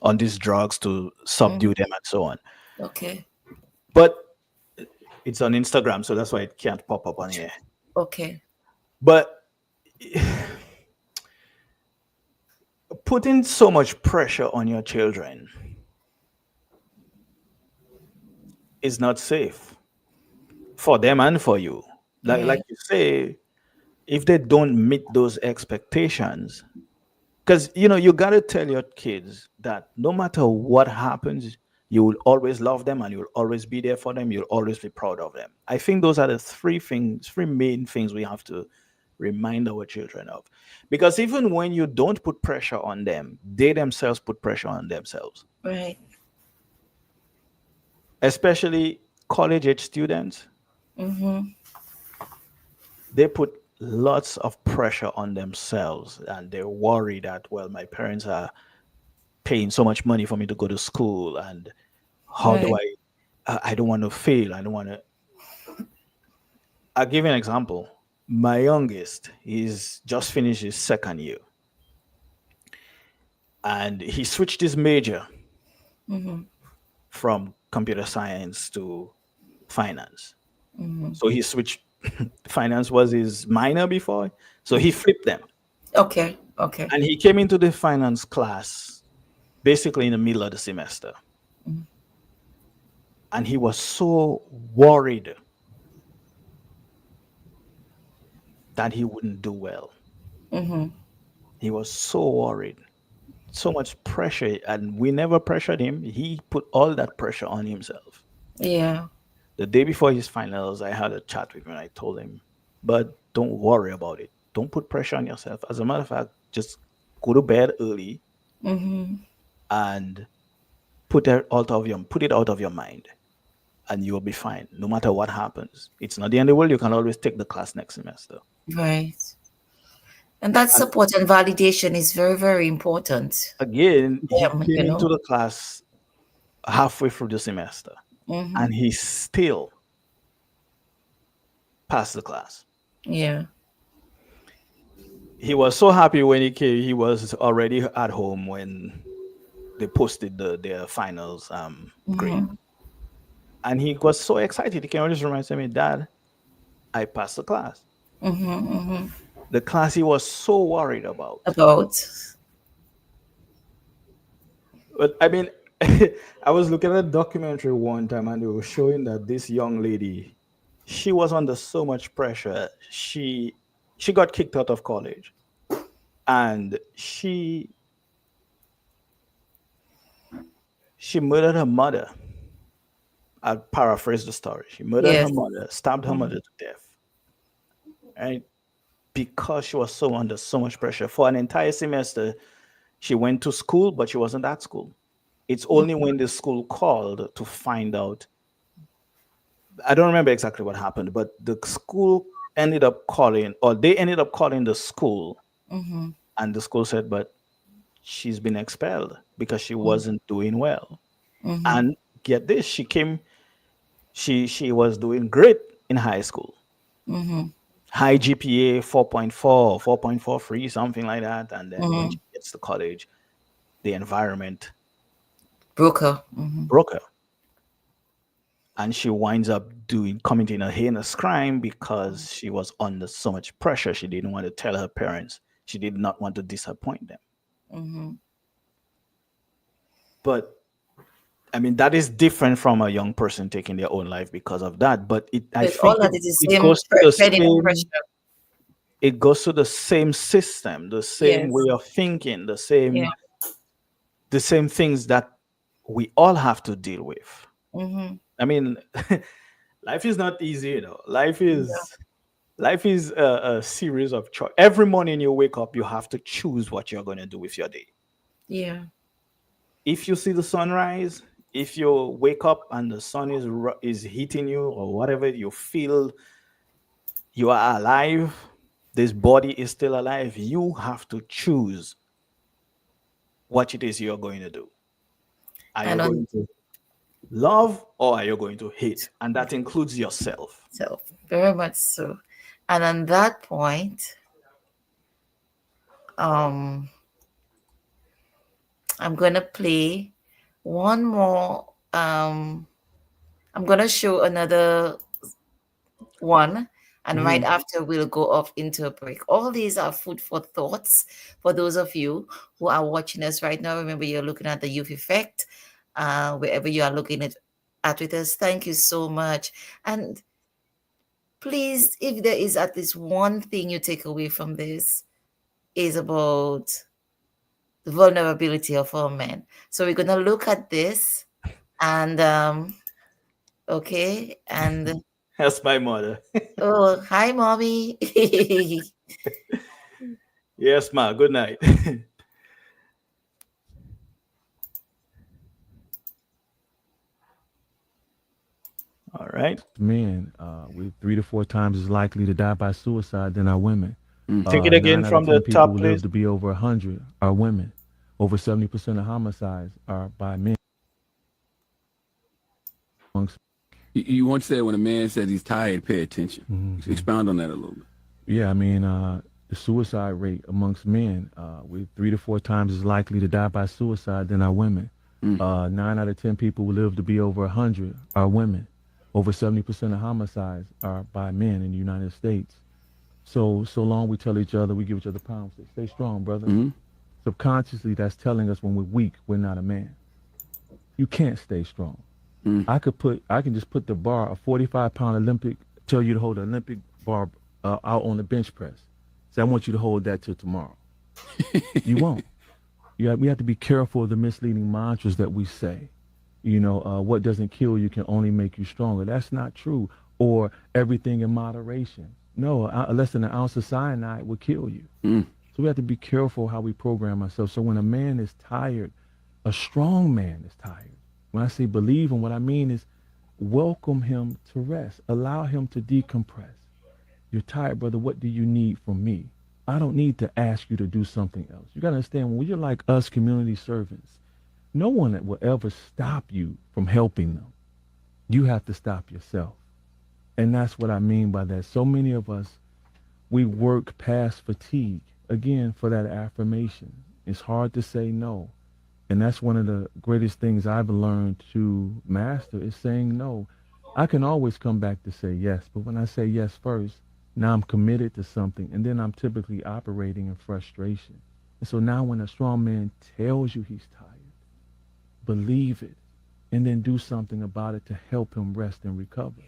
on these drugs to subdue Mhm. them and so on. Okay. But it's on Instagram, so that's why it can't pop up on here. Okay. But putting so much pressure on your children is not safe for them and for you. Like Right. you say, if they don't meet those expectations, because you got to tell your kids that no matter what happens, you will always love them and you'll always be there for them. You'll always be proud of them. I think those are the three main things we have to remind our children of. Because even when you don't put pressure on them, they themselves put pressure on themselves, Right. especially college age students. Mm-hmm. They put lots of pressure on themselves and they worry that, well, my parents are paying so much money for me to go to school, and how do Right. I don't want to fail. I don't want to. I'll give you an example. My youngest, he's just finished his second year and he switched his major Mm-hmm. from computer science to finance. Mm-hmm. So he switched. Finance was his minor before, so he flipped them. Okay. Okay. And he came into the finance class basically in the middle of the semester. And he was so worried that he wouldn't do well. Mm-hmm. He was so worried, so much pressure, and we never pressured him. He put all that pressure on himself. Yeah. The day before his finals, I had a chat with him and I told him, but don't worry about it. Don't put pressure on yourself. As a matter of fact, just go to bed early Mm-hmm. and put it out of your mind, and you will be fine no matter what happens. It's not the end of the world. You can always take the class next semester. Right. And that And support and validation is very, very important. again, he Them, came into the class halfway through the semester Mm-hmm. and he still passed the class. Yeah. He was so happy when he came. He was already at home when they posted their finals grade. Mm-hmm. And he was so excited. He came and just reminded me, Dad, I passed the class. Mm-hmm. Mm-hmm. The class he was so worried about. About. But I mean, I was looking at a documentary one time and they were showing that this young lady, she was under so much pressure. She got kicked out of college and she murdered her mother. I'll paraphrase the story. She murdered her Yes. mother, stabbed her Mm-hmm. mother to death. Right? Because she was so under so much pressure. For an entire semester, she went to school, but she wasn't at school. It's only when the school called to find out. I don't remember exactly what happened, but the school ended up calling, or they ended up calling the school, Mm-hmm. and the school said, but she's been expelled because she wasn't doing well. Mm-hmm. And get this, she was doing great in high school. Mm-hmm. High GPA 4.4, 4.43, something like that. And then when Mm-hmm. she gets to college, the environment Broker. Mm-hmm. broke her. And she winds up committing a heinous crime because she was under so much pressure. She didn't want to tell her parents. She did not want to disappoint them. Mm-hmm. But I mean, that is different from a young person taking their own life because of that. But I But all think that is the it same goes to the feeling of same pressure. it goes to the same system, the same Yes. way of thinking, Yeah. the same things that we all have to deal with. Mm-hmm. I mean, life is not easy, Yeah. Life is a series of choice. Every morning you wake up, you have to choose what you're going to do with your day. Yeah. if you see the sunrise, if you wake up and the sun is hitting you or whatever, you feel you are alive, this body is still alive, you have to choose what it is you're going to do. Are you And on going to love or are you going to hate? And that includes yourself. so very much so. And on that point, um, I'm gonna play one more. I'm gonna show another one, and right Mhm. after we'll go off into a break. All these are food for thoughts for those of you who are watching us right now. Remember, you're looking at the youth effect, wherever you are looking at with us. Thank you so much. And please, if there is at least one thing you take away from this, is about the vulnerability of all men. So we're gonna look at this and okay, and That's my mother. oh, hi, mommy. Yes, ma. Good night. All right. Men, we're 3 to 4 times as likely to die by suicide than our women. Take it again Nine out of from the 10 people top, who live please. to be over 100 are women. Over 70% of homicides are by men. Amongst, You once said when a man says he's tired, pay attention. Expound on that a little bit. yeah, I mean, the suicide rate amongst men, we're 3 to 4 times as likely to die by suicide than our women. 9 out of 10 people who live to be over 100 are women. Over 70% of homicides are by men in the United States. So long we tell each other, we give each other pounds. Stay strong, brother. Subconsciously, that's telling us when we're weak, we're not a man. You can't stay strong. I can just put the bar, a 45-pound Olympic, tell you to hold an Olympic bar out on the bench press. Say, I want you to hold that till tomorrow. You won't. We have to be careful of the misleading mantras that we say. What doesn't kill you can only make you stronger. That's not true. Or everything in moderation. No, less than an ounce of cyanide will kill you. So we have to be careful how we program ourselves. So when a man is tired, a strong man is tired. When I say believe him, what I mean is welcome him to rest. Allow him to decompress. You're tired, brother. What do you need from me? I don't need to ask you to do something else. You got to understand, when you're like us community servants, no one will ever stop you from helping them. You have to stop yourself. And that's what I mean by that. So many of us, we work past fatigue, again, for that affirmation. It's hard to say no. And that's one of the greatest things I've learned to master is saying no. I can always come back to say yes, but when I say yes first, now I'm committed to something, and then I'm typically operating in frustration. And so now when a strong man tells you he's tired, believe it, and then do something about it to help him rest and recover.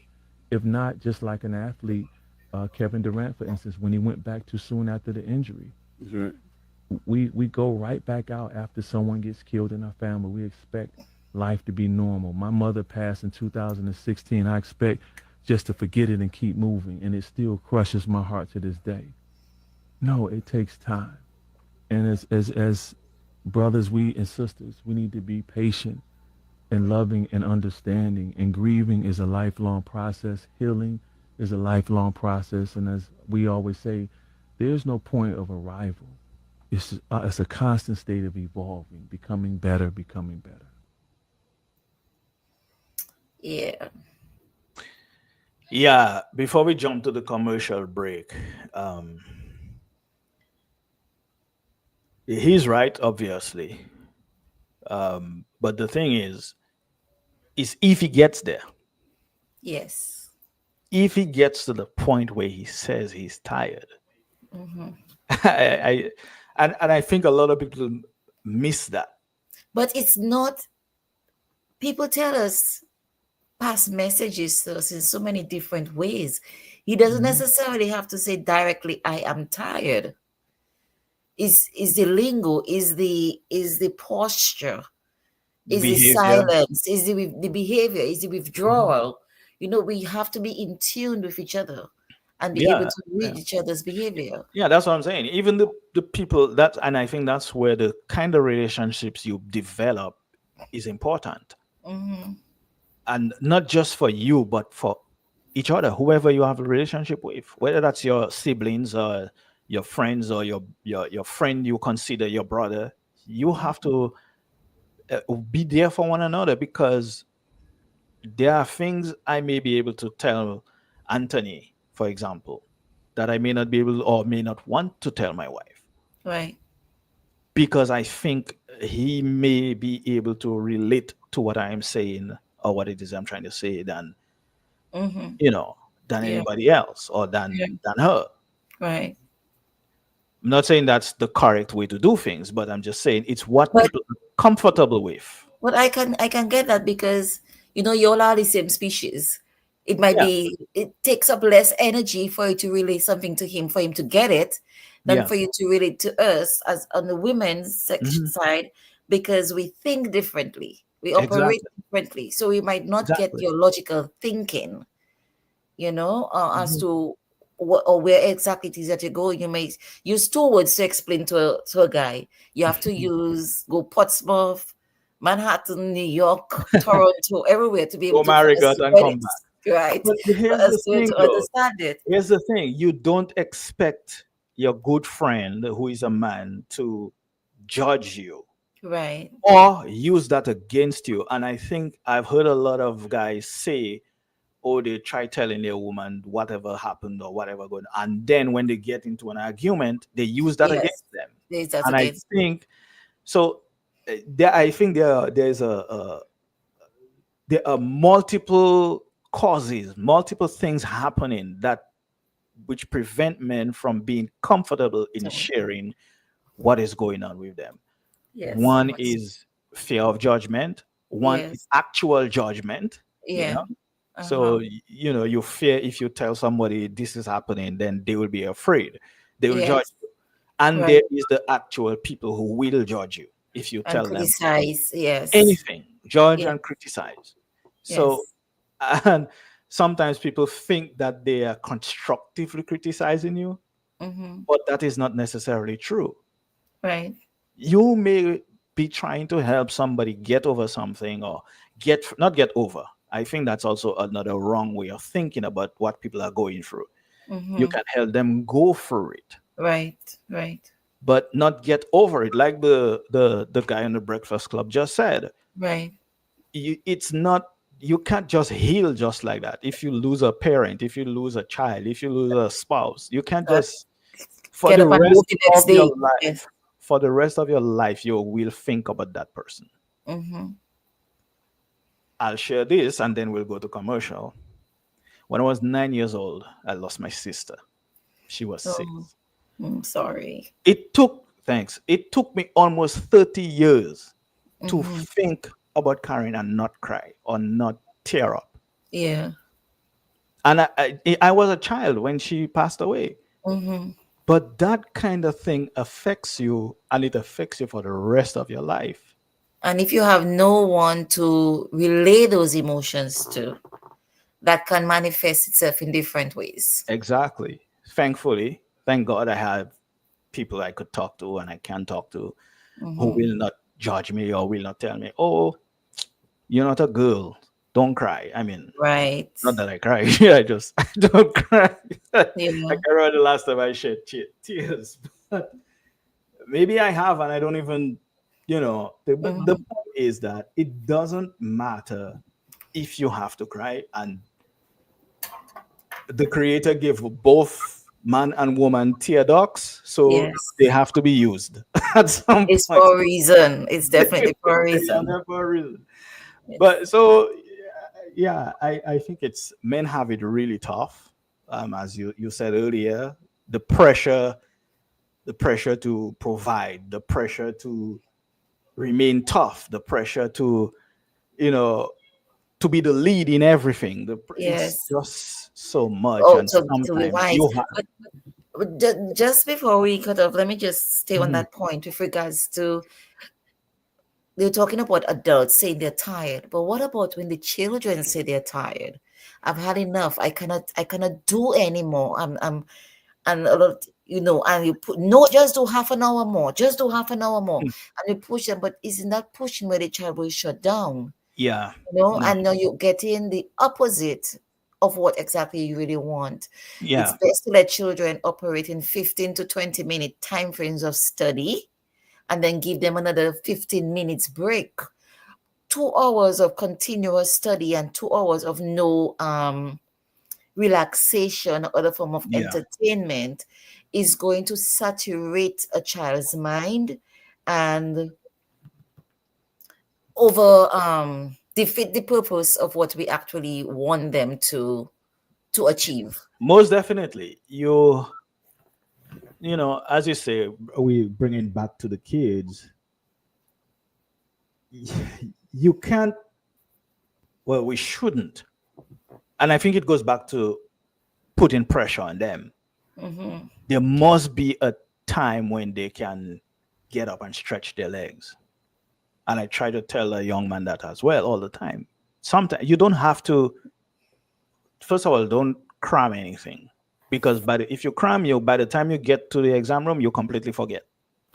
If not, just like an athlete, Kevin Durant, for instance, when he went back too soon after the injury, That's right. we go right back out after someone gets killed in our family. We expect life to be normal. My mother passed in 2016. I expect just to forget it and keep moving, and it still crushes my heart to this day. No, it takes time. And as brothers, we and sisters, we need to be patient and loving and understanding. And grieving is a lifelong process. Healing is a lifelong process. And as we always say, there's no point of arrival. It's a constant state of evolving, becoming better, becoming better. Yeah. Yeah. Before we jump to the commercial break, he's right, obviously. But the thing is if he gets there, Yes. if he gets to the point where he says he's tired, I and I think a lot of people miss that. But it's not, people tell us, pass messages to us in so many different ways. He doesn't necessarily have to say directly, I am tired. Is the lingo, is the posture, is the Behavior. silence, is the behavior, is the withdrawal. We have to be in tune with each other and be able Yeah. to read each other's behavior. Yeah, that's what I'm saying. Even the people that, and I think that's where the kind of relationships you develop is important. Mm-hmm. And not just for you, but for each other, whoever you have a relationship with, whether that's your siblings or your friends or your friend you consider your brother. You have to be there for one another, because there are things I may be able to tell Anthony, for example, that I may not be able or may not want to tell my wife, Right. because I think he may be able to relate to what I am saying or what it is I'm trying to say than, Mm-hmm. you know, than Yeah. anybody else or than Yeah. her. Right. I'm not saying that's the correct way to do things, but I'm just saying it's what But people are comfortable with. I can get that because you all are the same species. It might Yeah, be it takes up less energy for you to relay something to him for him to get it than yeah, for you to relate to us as on the women's section mhm, side because we think differently. We operate exactly, differently. So we might not get exactly. your logical thinking, as Mhm. to what or where exactly it is that you're going. You may use two words to explain to a guy. You have to use go Portsmouth, Manhattan, New York, Toronto, everywhere to be able Go to for marry us God to and get come it, back. right? But For here's the us to, be able thing, to though. understand it. Here's the thing. You don't expect your good friend, who is a man, to judge you Right. or use that against you. And I think I've heard a lot of guys say, oh, they try telling their woman whatever happened or whatever going, and then when they get into an argument, they use that Yes. against them. There's that And I against. think so. I think there are multiple causes, multiple things happening that which prevent men from being comfortable in So, sharing what is going on with them. yes. One is fear of judgment, one is Yes. actual judgment, you know. Yeah. So, Uh-huh. you fear if you tell somebody this is happening, then they will be afraid. They will judge Yes. you. And Right. there is the actual people who will judge you if you And tell them criticize. Yes. anything, judge Yeah. and criticize. So, Yes. and sometimes people think that they are constructively criticizing you, Mm-hmm. but that is not necessarily true. Right. You may be trying to help somebody get over something or not get over. I think that's also another wrong way of thinking about what people are going through. You Mm-hmm. can help them go through it, Right. Right. but not get over it. Like the guy on the Breakfast Club just said, Right. it's not, you can't just heal just like that. If you lose a parent, if you lose a child, if you lose a spouse, you can't Uh, just for get the up and walk rest the of next your day. Yes. life for the rest of your life you will think about that person. Mm-hmm. I'll share this and then we'll go to commercial. When I was 9 years old, I lost my sister. She was Oh, 6. sorry. It took me almost 30 years to Mm-hmm. think about Karen and not cry or not tear up. Yeah. And I was a child when she passed away. Mm-hmm. But that kind of thing affects you, and it affects you for the rest of your life. And if you have no one to relay those emotions to, that can manifest itself in different ways. Exactly. Thankfully, thank God I have people I could talk to and I can talk to who Mm-hmm. will not judge me or will not tell me, oh, you're not a girl. Don't cry. I mean, Right. not that I cry. I don't cry. I Yeah. can't remember the last time I shed tears. But maybe I have, and I don't even, but the Mm-hmm. point is that it doesn't matter if you have to cry. And the creator gave both man and woman tear ducts, so they Yes. have to be used at some It's point. for a reason. It's definitely for a They are reason. there for a reason. It's But so yeah, I think it's men have it really tough. As you said earlier, the pressure, the pressure to provide, the pressure to remain tough, the pressure to, you know, to be the lead in everything. It's yes. just so much, Oh, and to be sometimes wise. you have. But just before we cut off, let me just stay on Mhm. that point with regards to they're talking about adults saying they're tired, but what about when the children say they're tired? I've had enough. I cannot do anymore. I'm and a lot. and you put, no, just do half an hour more, just do half an hour more, and you push them, but isn't that pushing where the child will shut down? Yeah. No. And now you're getting the opposite of what exactly you really want. It's Yeah. best to let children operate in 15 to 20-minute time frames of study and then give them another 15 minutes break. 2 hours of continuous study and 2 hours of no relaxation or other form of Yeah. entertainment is going to saturate a child's mind and over defeat the purpose of what we actually want them to achieve. Most definitely. As you say, we bring it back to the kids. You can't, well, we shouldn't. And I think it goes back to putting pressure on them. There must be a time when they can get up and stretch their legs. And I try to tell a young man that as well all the time. Sometimes you don't have to, first of all, don't cram anything. Because if you cram, by the time you get to the exam room, you completely forget.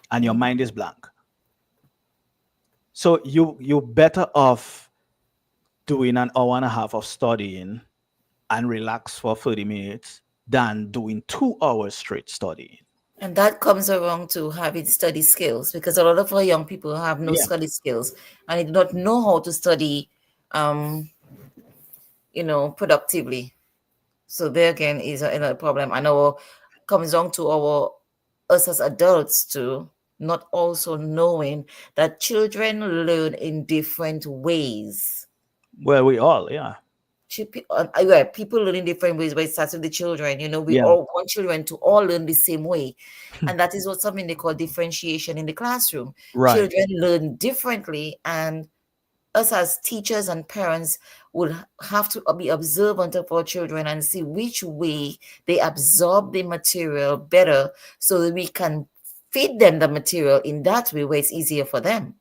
And your mind is blank. So you're better off doing an hour and a half of studying and relax for 30 minutes than doing 2 hours straight studying. And that comes around to having study skills, because a lot of our young people have no Yeah. study skills and they do not know how to study, productively. So there again is another problem. And our comes down to us as adults to not also knowing that children learn in different ways. Well, we all, yeah. People learn in different ways, but it starts with the children. We Yeah. all want children to all learn the same way. And that is what something they call differentiation in the classroom. Right. Children learn differently, and us as teachers and parents will have to be observant of our children and see which way they absorb the material better so that we can feed them the material in that way where it's easier for them.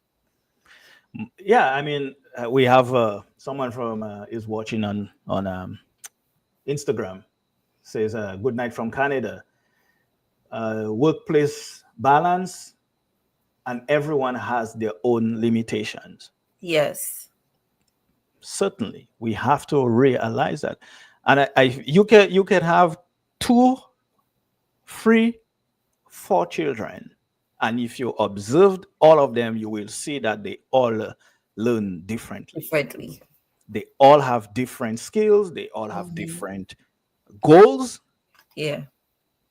Yeah, I mean, we have someone from is watching on Instagram. Says good night from Canada. Workplace balance, and everyone has their own limitations. Yes. Certainly, we have to realize that. And you can have 2, 3, 4 children, and if you observed all of them, you will see that they all learn differently. They all have different skills. They all have different goals. Yeah.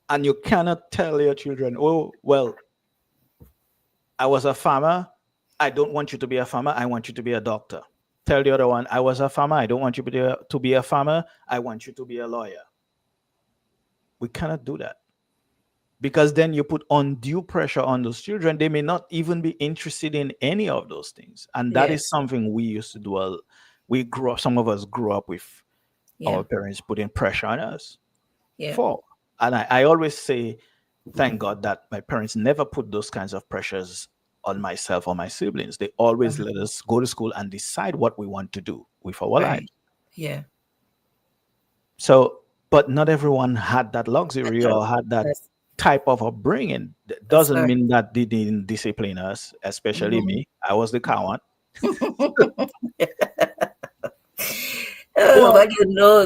And you cannot tell your children, oh, well, I was a farmer. I don't want you to be a farmer. I want you to be a doctor. Tell the other one, I was a farmer. I don't want you to be a farmer. I want you to be a lawyer. We cannot do that. Because then you put undue pressure on those children. They may not even be interested in any of those things. And that is something we used to do. Some of us grew up with our parents putting pressure on us. Yeah. And I always say, thank God that my parents never put those kinds of pressures on myself or my siblings. They always let us go to school and decide what we want to do with our lives. Yeah. So, but not everyone had that luxury or had that type of upbringing. That doesn't mean that they didn't discipline us, especially me. I was the coward. But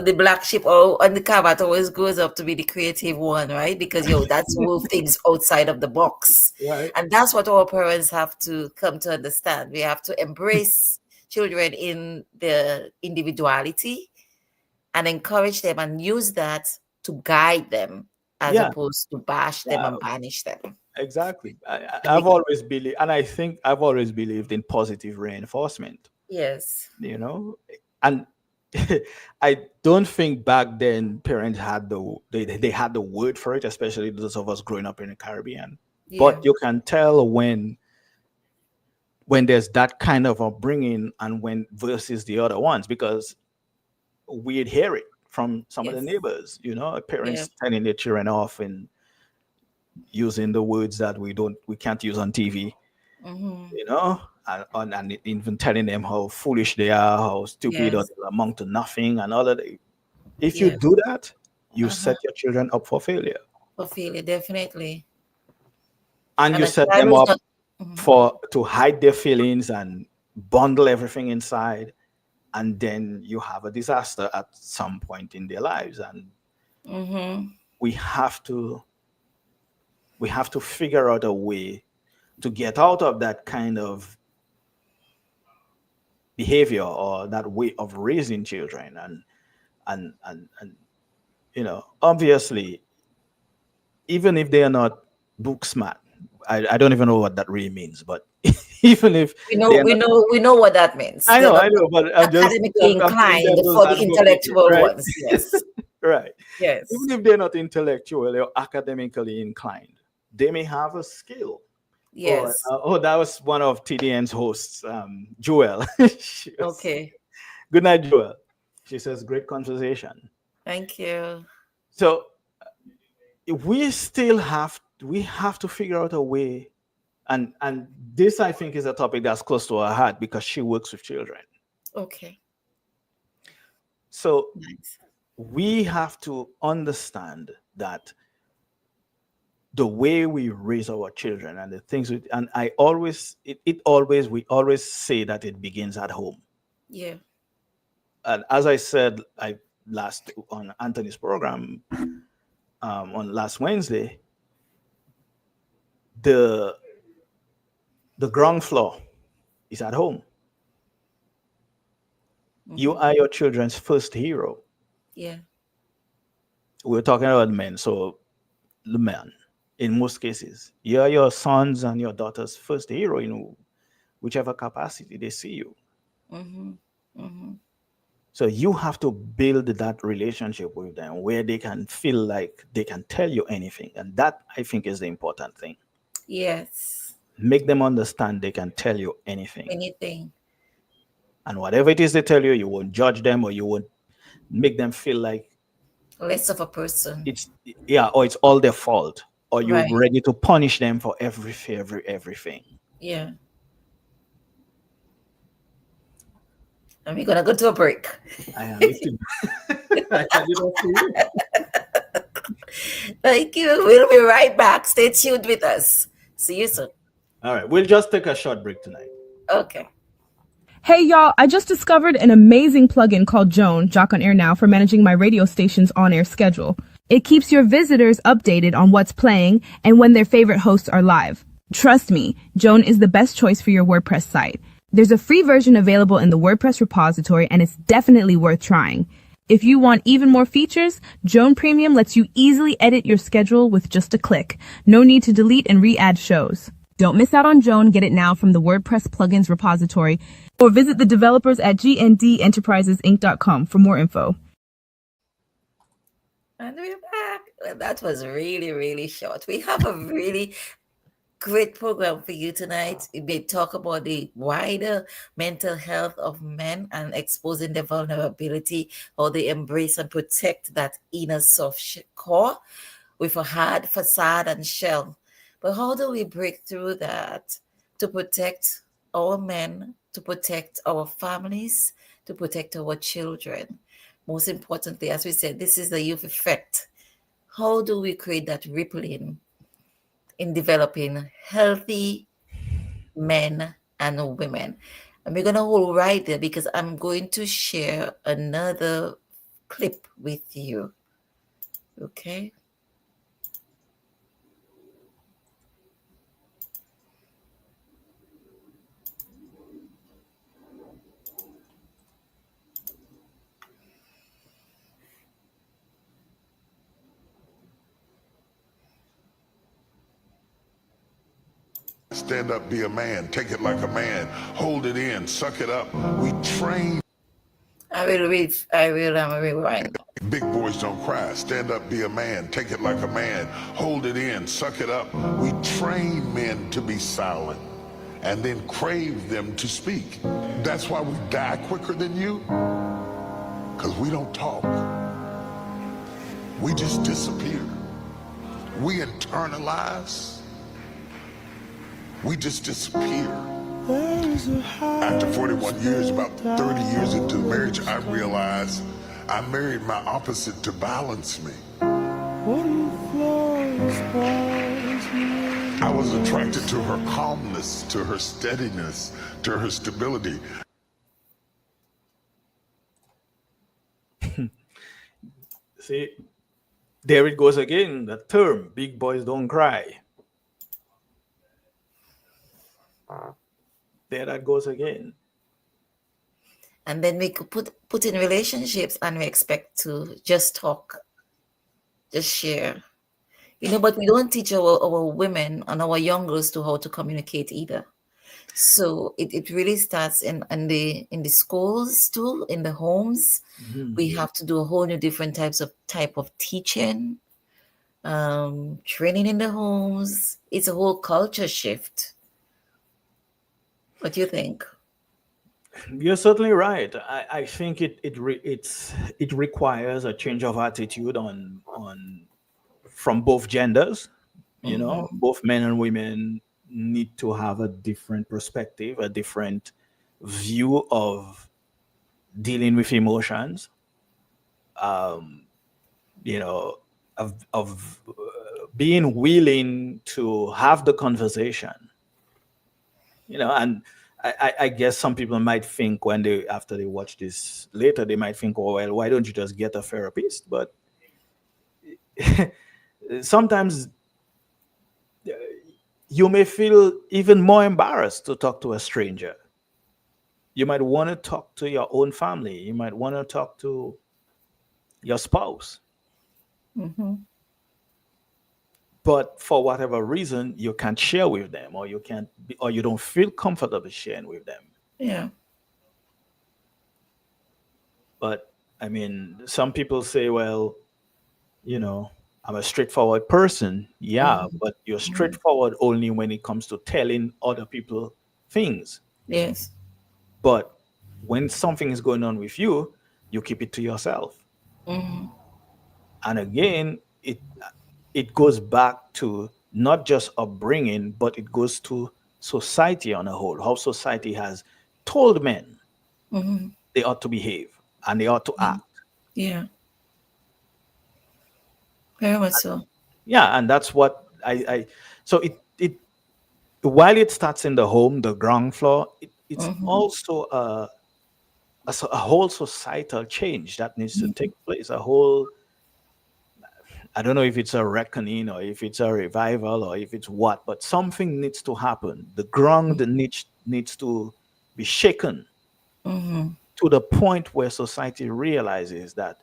the black sheep on the cupboard always grows up to be the creative one, right? Because that's move things outside of the box. Right. And that's what our parents have to come to understand. We have to embrace children in their individuality and encourage them and use that to guide them as opposed to bash them and banish them. Exactly. I've always believed, and I think I've always believed in positive reinforcement. Yes. And I don't think back then parents had they had the word for it, especially those of us growing up in the Caribbean. Yeah. But you can tell when there's that kind of upbringing and when versus the other ones, because we'd hear it from some of the neighbors, parents telling their children off and using the words that we can't use on TV, and even telling them how foolish they are, how stupid, or they amount to nothing, and all of that. If you do that, you set your children up for failure. For failure, definitely. And And you a set child them who's up not. to hide their feelings and bundle everything inside, and then you have a disaster at some point in their lives. And Mm-hmm. we have to figure out a way to get out of that kind of behavior or that way of raising children. And obviously, even if they are not book smart, I don't even know what that really means, but even if We know, they are we not, know, we know what that means. They're not I know, but academically I'm playing inclined devil's for the advocate here, intellectual right? ones. Yes. Right. Yes. Even if they're not intellectual or academically inclined, they may have a skill. Or Yes. that was one of TDN's hosts, Joel. Okay. Good night, Joel. She says, great conversation. Thank you. So we have to figure out a way, and this I think is a topic that's close to her heart because she works with children. Okay. So Nice. we have to understand that the way we raise our children and the things and I always we always say that it begins at home. Yeah. And as I said, I last on Anthony's program on last Wednesday, the ground floor is at home. You are your children's first hero. Yeah. We're talking about men, so the man, in most cases, you are your sons and your daughters' first hero in whichever capacity they see you. Mm-hmm. Mm-hmm. So you have to build that relationship with them where they can feel like they can tell you anything. And that I think is the important thing. Yes. Make them understand they can tell you anything. Anything. And whatever it is they tell you, you won't judge them or you won't make them feel like Less of a person. or it's all their fault. Or you're Right. ready to punish them for everything. Yeah. And we're gonna go to a break. I am too. I didn't see you. Thank you. We'll be right back. Stay tuned with us. See you soon. All right, we'll just take a short break tonight. Okay. Hey y'all, I just discovered an amazing plugin called Joan, Jock on Air Now, for managing my radio station's on-air schedule. It keeps your visitors updated on what's playing and when their favorite hosts are live. Trust me, Joan is the best choice for your WordPress site. There's a free version available in the WordPress repository and it's definitely worth trying. If you want even more features, Joan Premium lets you easily edit your schedule with just a click. No need to delete and re-add shows. Don't miss out on Joan. Get it now from the WordPress plugins repository or visit the developers at gndenterprisesinc.com for more info. And we're back. Well, that was really, really short. We have a really great program for you tonight. We talk about the wider mental health of men and exposing their vulnerability, how they embrace and protect that inner soft core with a hard facade and shell. But how do we break through that to protect our men, to protect our families, to protect our children? Most importantly, as we said, this is the youth effect. How do we create that rippling in developing healthy men and women? And we're going to hold right there because I'm going to share another clip with you. Okay? Stand up, be a man, take it like a man, hold it in, suck it up. We train. I will rewind. Big boys don't cry. Stand up, be a man, take it like a man, hold it in, suck it up. We train men to be silent and then crave them to speak. That's why we die quicker than you, because we don't talk. We just disappear. We internalize. We just disappear. After 41 years, about 30 years into marriage, I realized I married my opposite to balance me. I was attracted to her calmness, to her steadiness, to her stability. See, there it goes again. The term "big boys don't cry." There that goes again. And then we could put in relationships and we expect to just talk, just share. But we don't teach our women and our young girls to how to communicate either. So it really starts in the schools too, in the homes. We have to do a whole new different type of teaching, training in the homes. It's a whole culture shift. What do you think? You're certainly right. I think it requires a change of attitude on from both genders. Both men and women need to have a different perspective, a different view of dealing with emotions. You know, of being willing to have the conversation. And I guess some people might think when they after they watch this later, they might think, oh well, why don't you just get a therapist? But sometimes you may feel even more embarrassed to talk to a stranger. You might want to talk to your own family. You might want to talk to your spouse. But for whatever reason, you can't share with them, or or you don't feel comfortable sharing with them. Yeah. But I mean, some people say, well, I'm a straightforward person. Yeah, but you're straightforward only when it comes to telling other people things. Yes. But when something is going on with you, you keep it to yourself. And again, it goes back to not just upbringing, but it goes to society on a whole. How society has told men they ought to behave and they ought to act. Yeah. Very much so. Yeah, and that's what I so it while it starts in the home, the ground floor, it's also a whole societal change that needs to take place. A whole, I don't know if it's a reckoning or if it's a revival or if it's what, but something needs to happen. The ground needs to be shaken to the point where society realizes that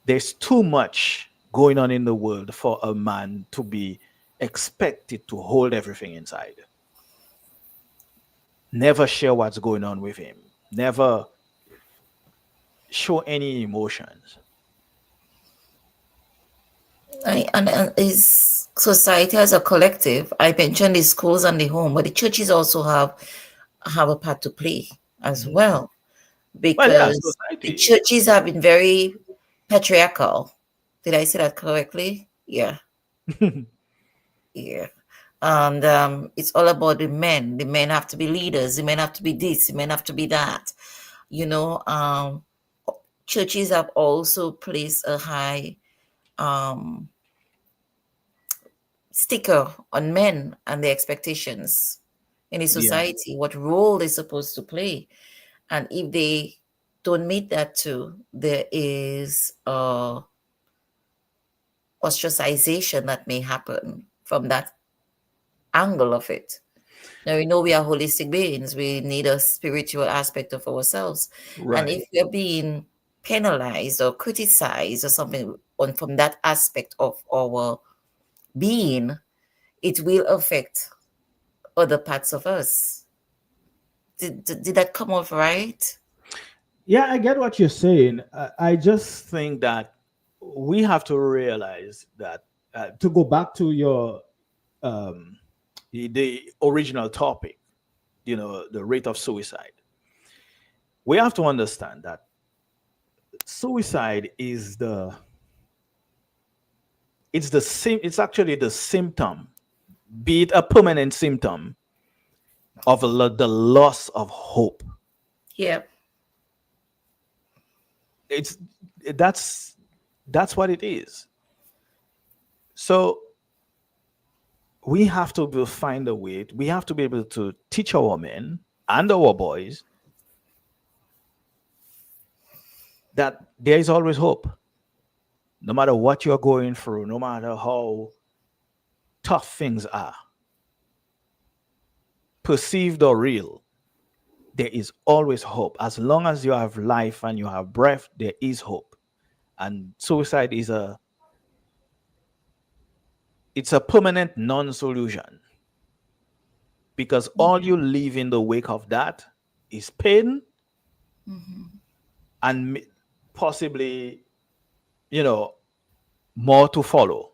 there's too much going on in the world for a man to be expected to hold everything inside. Never share what's going on with him. Never show any emotions. And is society as a collective? I mentioned the schools and the home, but the churches also have a part to play as well, Well, yeah, because the society. churches have been very patriarchal. Did I say that correctly? Yeah. Yeah. And it's all about the men. The men have to be leaders. The men have to be this. The men have to be that. You know, churches have also placed a high sticker on men and their expectations in a Yeah. society, what role they're supposed to play. And if they don't meet that too, there is ostracization that may happen from that angle of it. Now, we know we are holistic beings. We need a spiritual aspect of ourselves. And Right. if we're being penalized or criticized or something from that aspect of our being, it will affect other parts of us. Did that come off right? Yeah, I get what you're saying. I just think that we have to realize that to go back to your um, the original topic, the rate of suicide. We have to understand that suicide is it's actually the symptom, be it a permanent symptom of the loss of hope. Yeah. It's that's That's what it is. So we have to find a way. We have to be able to teach our men and our boys that there is always hope, no matter what you're going through, no matter how tough things are, perceived or real. There is always hope. As long as you have life and you have breath, there is hope. And suicide is a permanent non-solution, because all you leave in the wake of that is pain and possibly, you know, more to follow.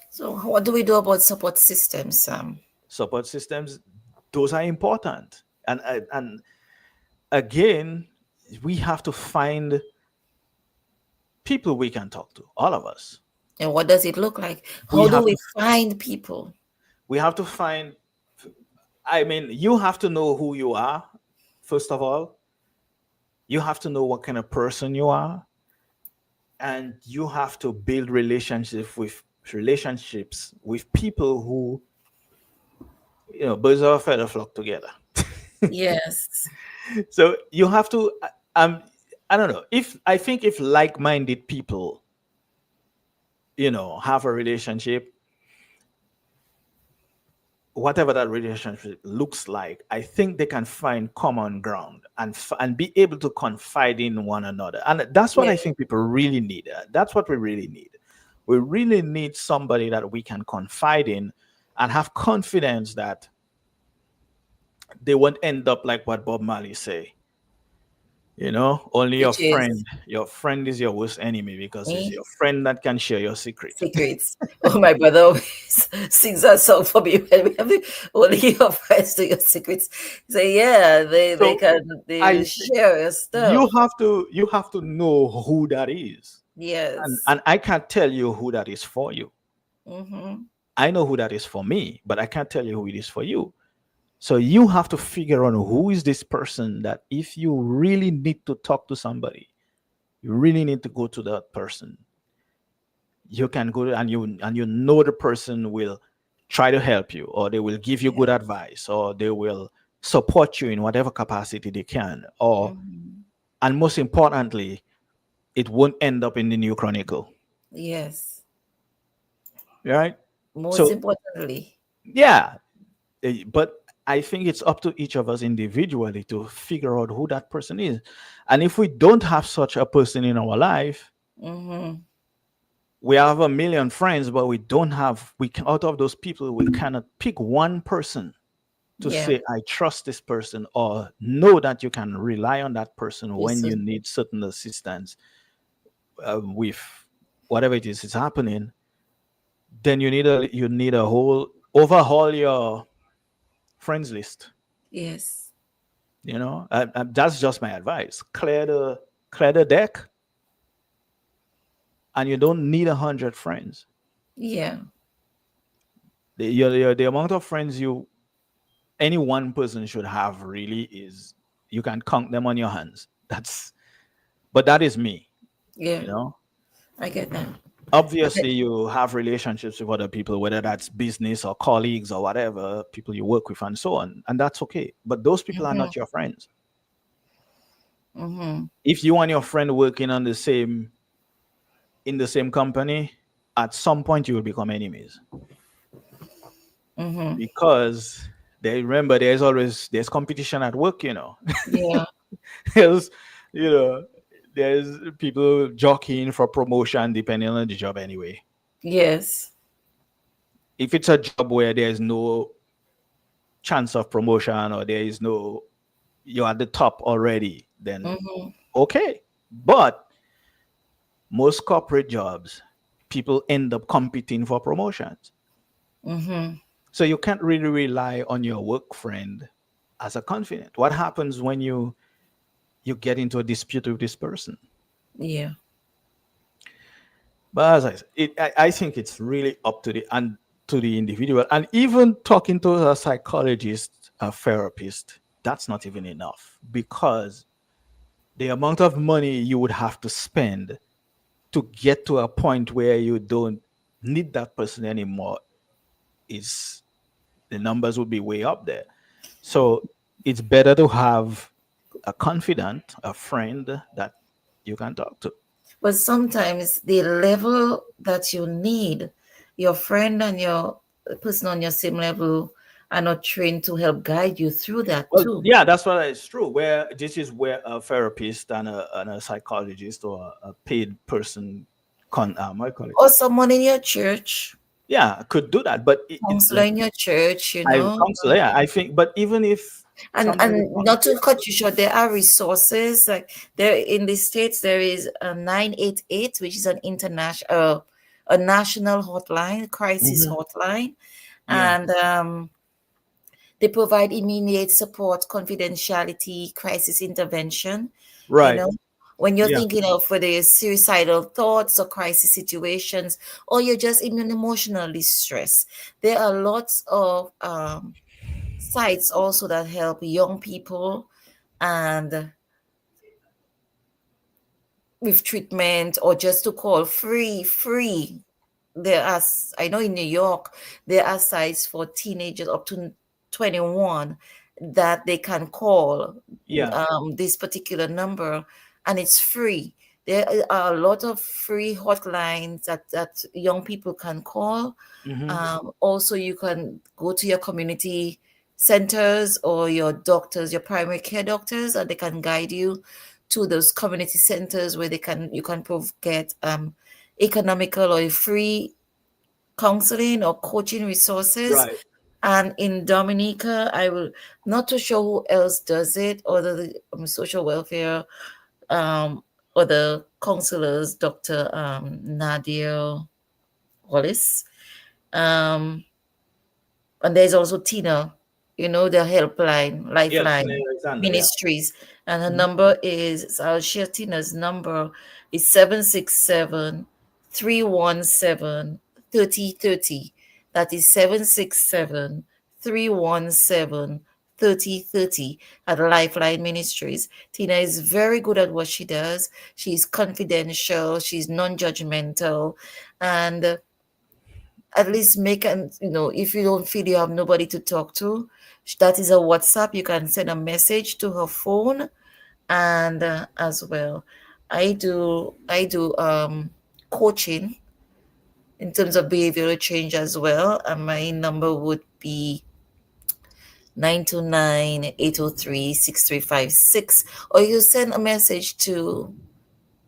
So what do we do about support systems, Support systems, those are important. And again, we have to find people we can talk to, all of us. And what does it look like? We How do have we find people? We have to find, I mean, you have to know who you are, first of all. You have to know what kind of person you are. And you have to build relationships with people who, birds of a feather flock together. Yes. So you have to, I don't know, if like-minded people, have a relationship, whatever that relationship looks like, I think they can find common ground and be able to confide in one another. And that's what I think people really need. That's what we really need. We really need somebody that we can confide in and have confidence that they won't end up like what Bob Marley say. Only your friend is your worst enemy, because it's your friend that can share your secrets. Oh, my brother always sings that song for me when we have only your friends to your secrets. So yeah, they can share your stuff. You have to know who that is. Yes. And I can't tell you who that is for you. I know who that is for me, but I can't tell you who it is for you. So you have to figure out who is this person that if you really need to talk to somebody, you really need to go to that person. You can go and you know the person will try to help you, or they will give you good advice, or they will support you in whatever capacity they can, or and most importantly, it won't end up in the New Chronicle. Yes. Right? Most importantly. Yeah. But I think it's up to each of us individually to figure out who that person is. And if we don't have such a person in our life, we have a million friends, but out of those people, we cannot pick one person to say, I trust this person, or know that you can rely on that person when you need certain assistance with whatever it is happening. Then you need a whole overhaul your friends list. Yes. That's just my advice. Clear the deck, and you don't need 100 friends. Yeah. The amount of friends any one person should have really is, you can count them on your hands. But that is me. Yeah. I get that. Obviously, you have relationships with other people, whether that's business or colleagues or whatever, people you work with and so on. And that's okay. But those people are not your friends. If you and your friend working in the same company, at some point you will become enemies. Because there's competition at work, Yeah. There's people jockeying for promotion depending on the job anyway. Yes. If it's a job where there's no chance of promotion, or you're at the top already, then okay. But most corporate jobs, people end up competing for promotions. So you can't really rely on your work friend as a confidant. What happens when you get into a dispute with this person? Yeah. But as I said, I think it's really up to the individual. And even talking to a psychologist, a therapist, that's not even enough, because the amount of money you would have to spend to get to a point where you don't need that person anymore, is the numbers would be way up there. So it's better to have a confidant, a friend that you can talk to. But sometimes the level that you need, your friend and your person on your same level are not trained to help guide you through that Well, too. yeah, that's what it's true. Where this is where a therapist and a psychologist or a paid person, what do you call it? Or someone in your church, Yeah, could do that. But counselor in your church, I counsel, yeah, I think. But even if somebody and not to cut you short, there are resources like there in the States. There is a 988, which is an international, a national hotline, crisis Mhm. hotline, Yeah, and they provide immediate support, confidentiality, crisis intervention. You right. know, when you're Yeah, thinking of whether it's suicidal thoughts or crisis situations, or you're just even emotionally stressed, there are lots of sites also that help young people and with treatment or just to call free. There are, I know in New York, there are sites for teenagers up to 21 that they can call yeah. this particular number, and it's free. There are a lot of free hotlines that young people can call. Hmm. Also, you can go to your community centers or your doctors, your primary care doctors, and they can guide you to those community centers where you can get economical or free counseling or coaching resources. Right. And in Dominica, I will not too sure who else does it, or the social welfare, um, or the counselors, Dr. Nadia Wallace. Um, and there's also Tina, the helpline, Yes, Tina Lifeline Alexander. Yeah. Ministries. And her Mhm. number is, so I'll share Tina's number, is 767-317-3030. That is 767-317-3030 at Lifeline Ministries. Tina is very good at what she does. She's confidential, she's non-judgmental, and at least make an if you don't feel you have nobody to talk to, that is a WhatsApp. You can send a message to her phone, and as well, I do coaching in terms of behavioral change as well, and my number would be 929-803-6356, or you send a message to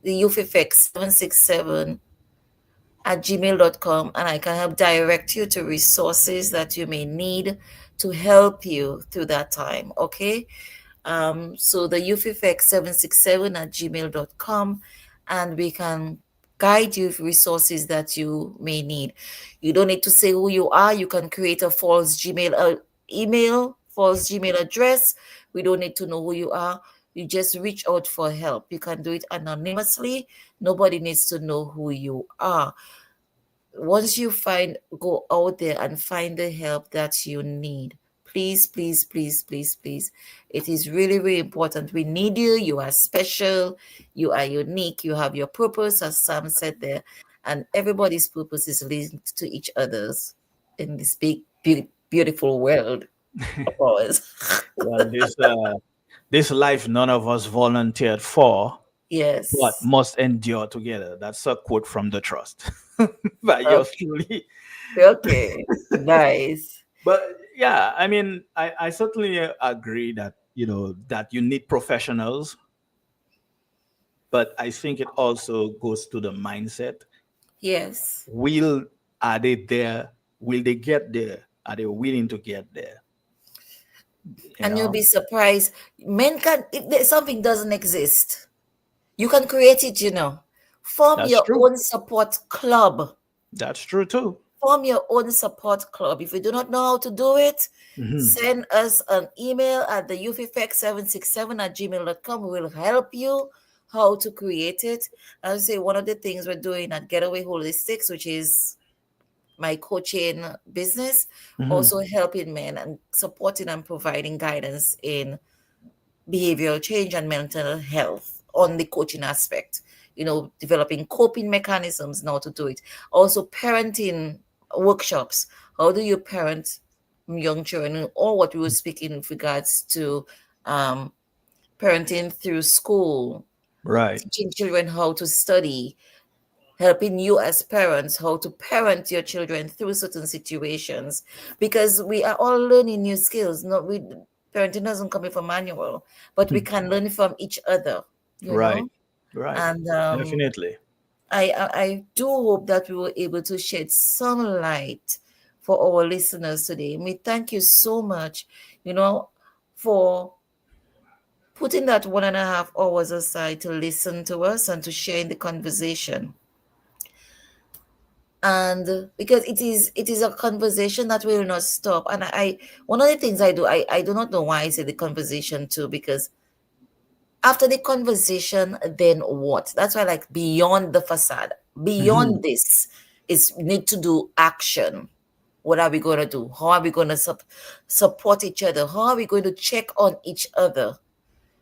the Youth Effect 767@gmail.com, and I can help direct you to resources that you may need to help you through that time. Okay. So the Youth Effect 767@gmail.com, and we can guide you with resources that you may need. You don't need to say who you are. You can create a false false Gmail address. We don't need to know who you are. You just reach out for help. You can do it anonymously. Nobody needs to know who you are. Once you go out there and find the help that you need, please, please, please, please, please, it is really, really important. We need you. You are special, you are unique, you have your purpose, as Sam said there, and everybody's purpose is linked to each other's in this big beautiful world of ours. Well, this life none of us volunteered for, but Yes. must endure together. That's a quote from The Trust by yours Okay. truly. Okay, nice. But yeah, I mean, I certainly agree that that you need professionals, but I think it also goes to the mindset. Yes. Will Are they there? Will they get there? Are they willing to get there? You And you'll know, be surprised. Men can, if there's something doesn't exist, you can create it. Form that's your true. own support club. That's true too. Form your own support club. If you do not know how to do it, Hmm. send us an email at the youtheffect767@gmail.com. We will help you how to create it. I would say one of the things we're doing at Getaway Holistics, which is my coaching business, Hmm. also helping men and supporting and providing guidance in behavioral change and mental health on the coaching aspect. developing coping mechanisms now to do it. Also, parenting workshops. How do you parent young children, or what we were speaking with regards to parenting through school, Right. teaching children how to study, helping you as parents how to parent your children through certain situations, because we are all learning new skills. Not we Parenting doesn't come with a manual, but we can learn from each other, Right. Right. and Definitely. I do hope that we were able to shed some light for our listeners today. We thank you so much, for putting that 1.5 hours aside to listen to us and to share in the conversation. And because it is a conversation that will not stop. And I one of the things I do not know why I say the conversation too, because after the conversation, then what? That's why, like, beyond the facade, beyond this, is we need to do action. What are we going to do? How are we going to support each other? How are we going to check on each other?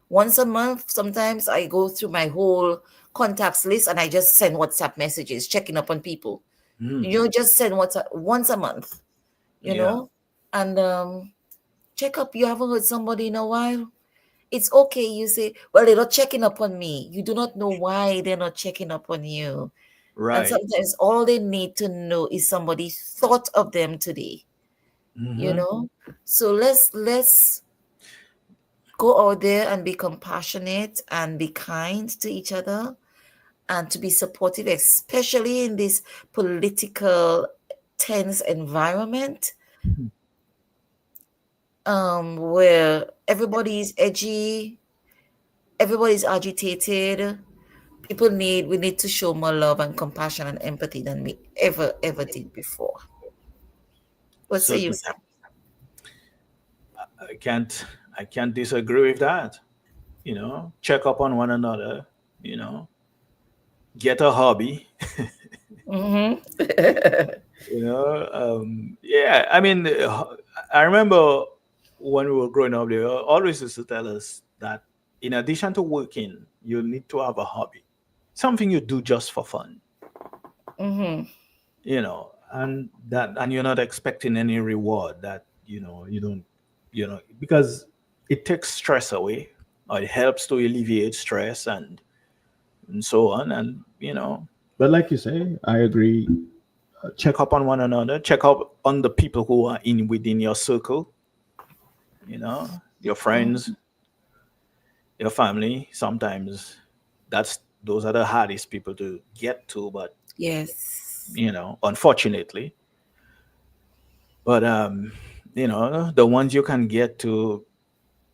Once a month, sometimes I go through my whole contacts list and I just send WhatsApp messages checking up on people. Just send WhatsApp once a month, Yeah. and check up. You haven't heard somebody in a while. It's okay. You say, well, they're not checking up on me. You do not know why they're not checking up on you. And Right. sometimes all they need to know is somebody thought of them today, So let's go out there and be compassionate and be kind to each other and to be supportive, especially in this political tense environment, where everybody's edgy, everybody's agitated. We need to show more love and compassion and empathy than we ever did before. What say you, Certainly. Sam? I can't I can't disagree with that. Check up on one another, you know, get a hobby. Yeah, I mean, I remember when we were growing up, they always used to tell us that in addition to working, you need to have a hobby, something you do just for fun, and you're not expecting any reward that, you don't, because it takes stress away, or it helps to alleviate stress and so on. And, but like you say, I agree. Check up on one another, check up on the people who are in within your circle, your friends, your family. Sometimes those are the hardest people to get to, but Yes. unfortunately. But the ones you can get to,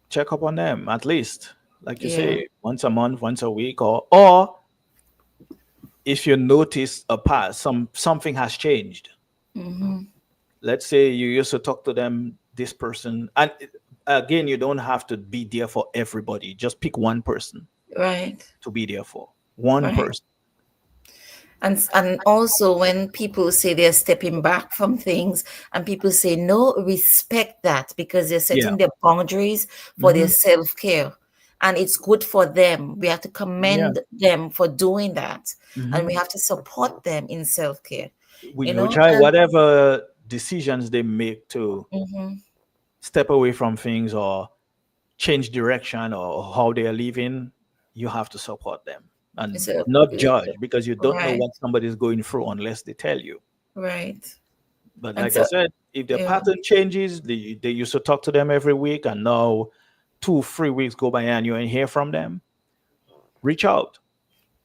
check up on them at least, like you Yeah. say, once a month, once a week, or if you notice something has changed. Let's say you used to talk to them, this person, and again, you don't have to be there for everybody. Just pick one person Right. to be there for. One Right. person. And also, when people say they're stepping back from things, and people say no, respect that, because they're Yeah. setting their boundaries for their Hmm. self-care, and it's good for them. We have to Yeah. commend them for doing that, and Hmm. we have to support them in self-care. Which I, And whatever decisions they make to mhm. step away from things or change direction or how they are living, you have to support them and So, not judge, because you don't know right, what somebody is going through unless they tell you. right, But and like I so said, if the yeah. pattern changes, they used to talk to them every week, and now 2 3 weeks go by and you ain't hear from them, reach out.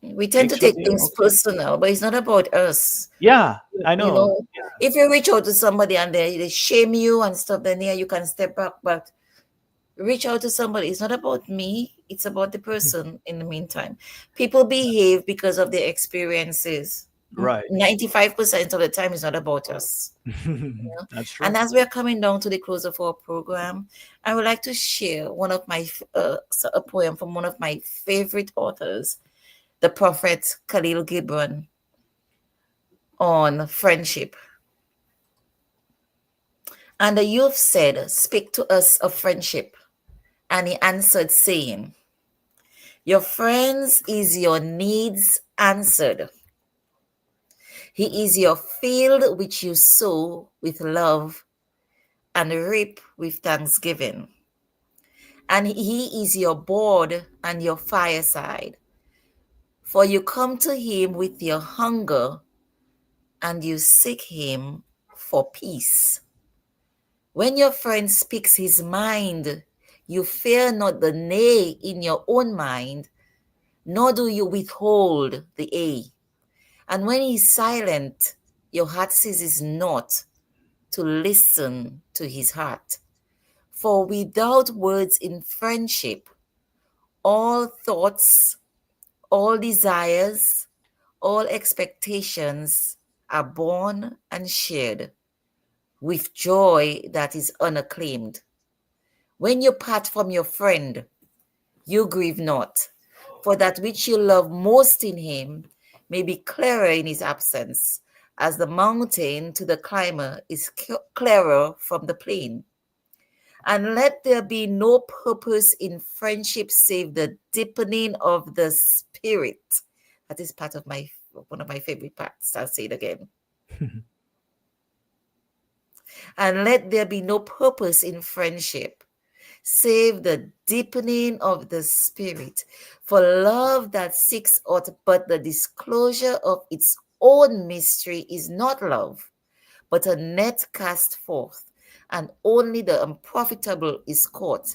We tend Make to sure take they're things okay. personal, but it's not about us. Yeah, I You know. know, if you reach out to somebody and they shame you and stuff, then yeah, you can step back. But reach out to somebody. It's not about me. It's about the person in the meantime. People behave because of their experiences. Right. 95% of the time is not about us. That's And true. as we are coming down to the close of our program, I would like to share a poem from one of my favorite authors, the Prophet Khalil Gibran, on friendship. And the youth said, "Speak to us of friendship." And he answered, saying, Your friends is your needs answered. He is your field which you sow with love and reap with thanksgiving. And he is your board and your fireside. For you come to him with your hunger and you seek him for peace. When your friend speaks his mind, you fear not the nay in your own mind, nor do you withhold the A. And when he is silent, your heart ceases not to listen to his heart. For without words in friendship, all thoughts, all desires, all expectations are born and shared with joy that is unacclaimed. When you part from your friend, you grieve not, for that which you love most in him may be clearer in his absence, as the mountain to the climber is clearer from the plain. And let there be no purpose in friendship save the deepening of the spirit. That is part of one of my favorite parts. I'll say it again. And let there be no purpose in friendship save the deepening of the spirit. For love that seeks out but the disclosure of its own mystery is not love, but a net cast forth, and only the unprofitable is caught.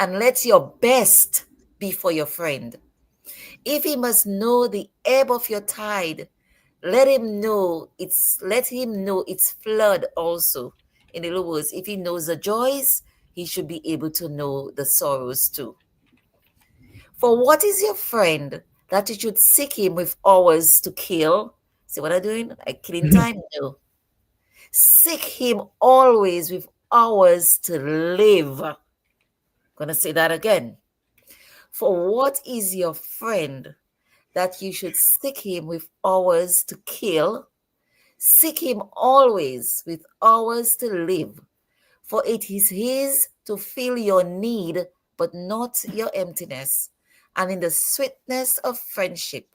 And let your best be for your friend. If he must know the ebb of your tide, let him know its flood also. In other words, if he knows the joys, he should be able to know the sorrows too. For what is your friend that you should seek him with hours to kill? See what I'm doing? Like killing time? No. Seek him always with hours to live. I'm gonna say that again. For what is your friend that you should seek him with hours to kill? Seek him always with hours to live, for it is his to fill your need, but not your emptiness. And in the sweetness of friendship,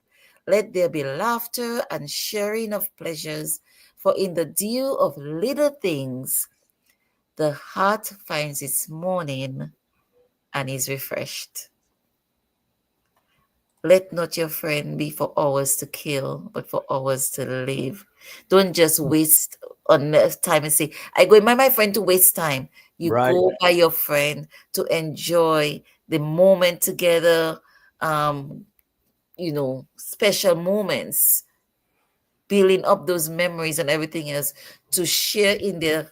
let there be laughter and sharing of pleasures, for in the dew of little things, the heart finds its morning and is refreshed. Let not your friend be for hours to kill, but for hours to live. Don't just waste on time and say, I go invite my friend to waste time. You Right. go by your friend to enjoy the moment together, special moments, building up those memories and everything else, to share in their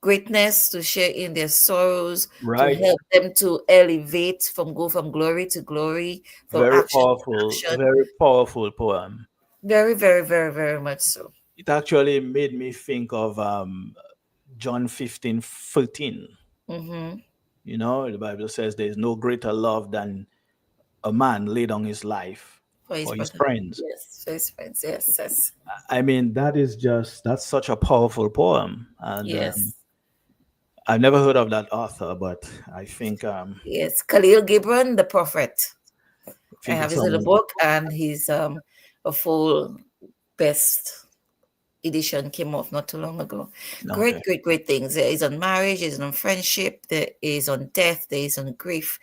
greatness, to share in their sorrows, to Right. help them to elevate go from glory to glory, from Very action to powerful, action. very powerful poem. Very, very, very, very much so. It actually made me think of John 15:13. Mm-hmm. You know, the Bible says there's no greater love than a man laid on his life For his for his brother. friends. Yes, for his friends. Yes, yes. I mean, that's such a powerful poem. And Yes. I've never heard of that author, but I Yes. Khalil Gibran, the prophet. I think have it's his little someone. book, and he's a full best edition came off not too long ago. Okay. Great, great, great things. There is on marriage, there is on friendship, there is on death, there is on grief.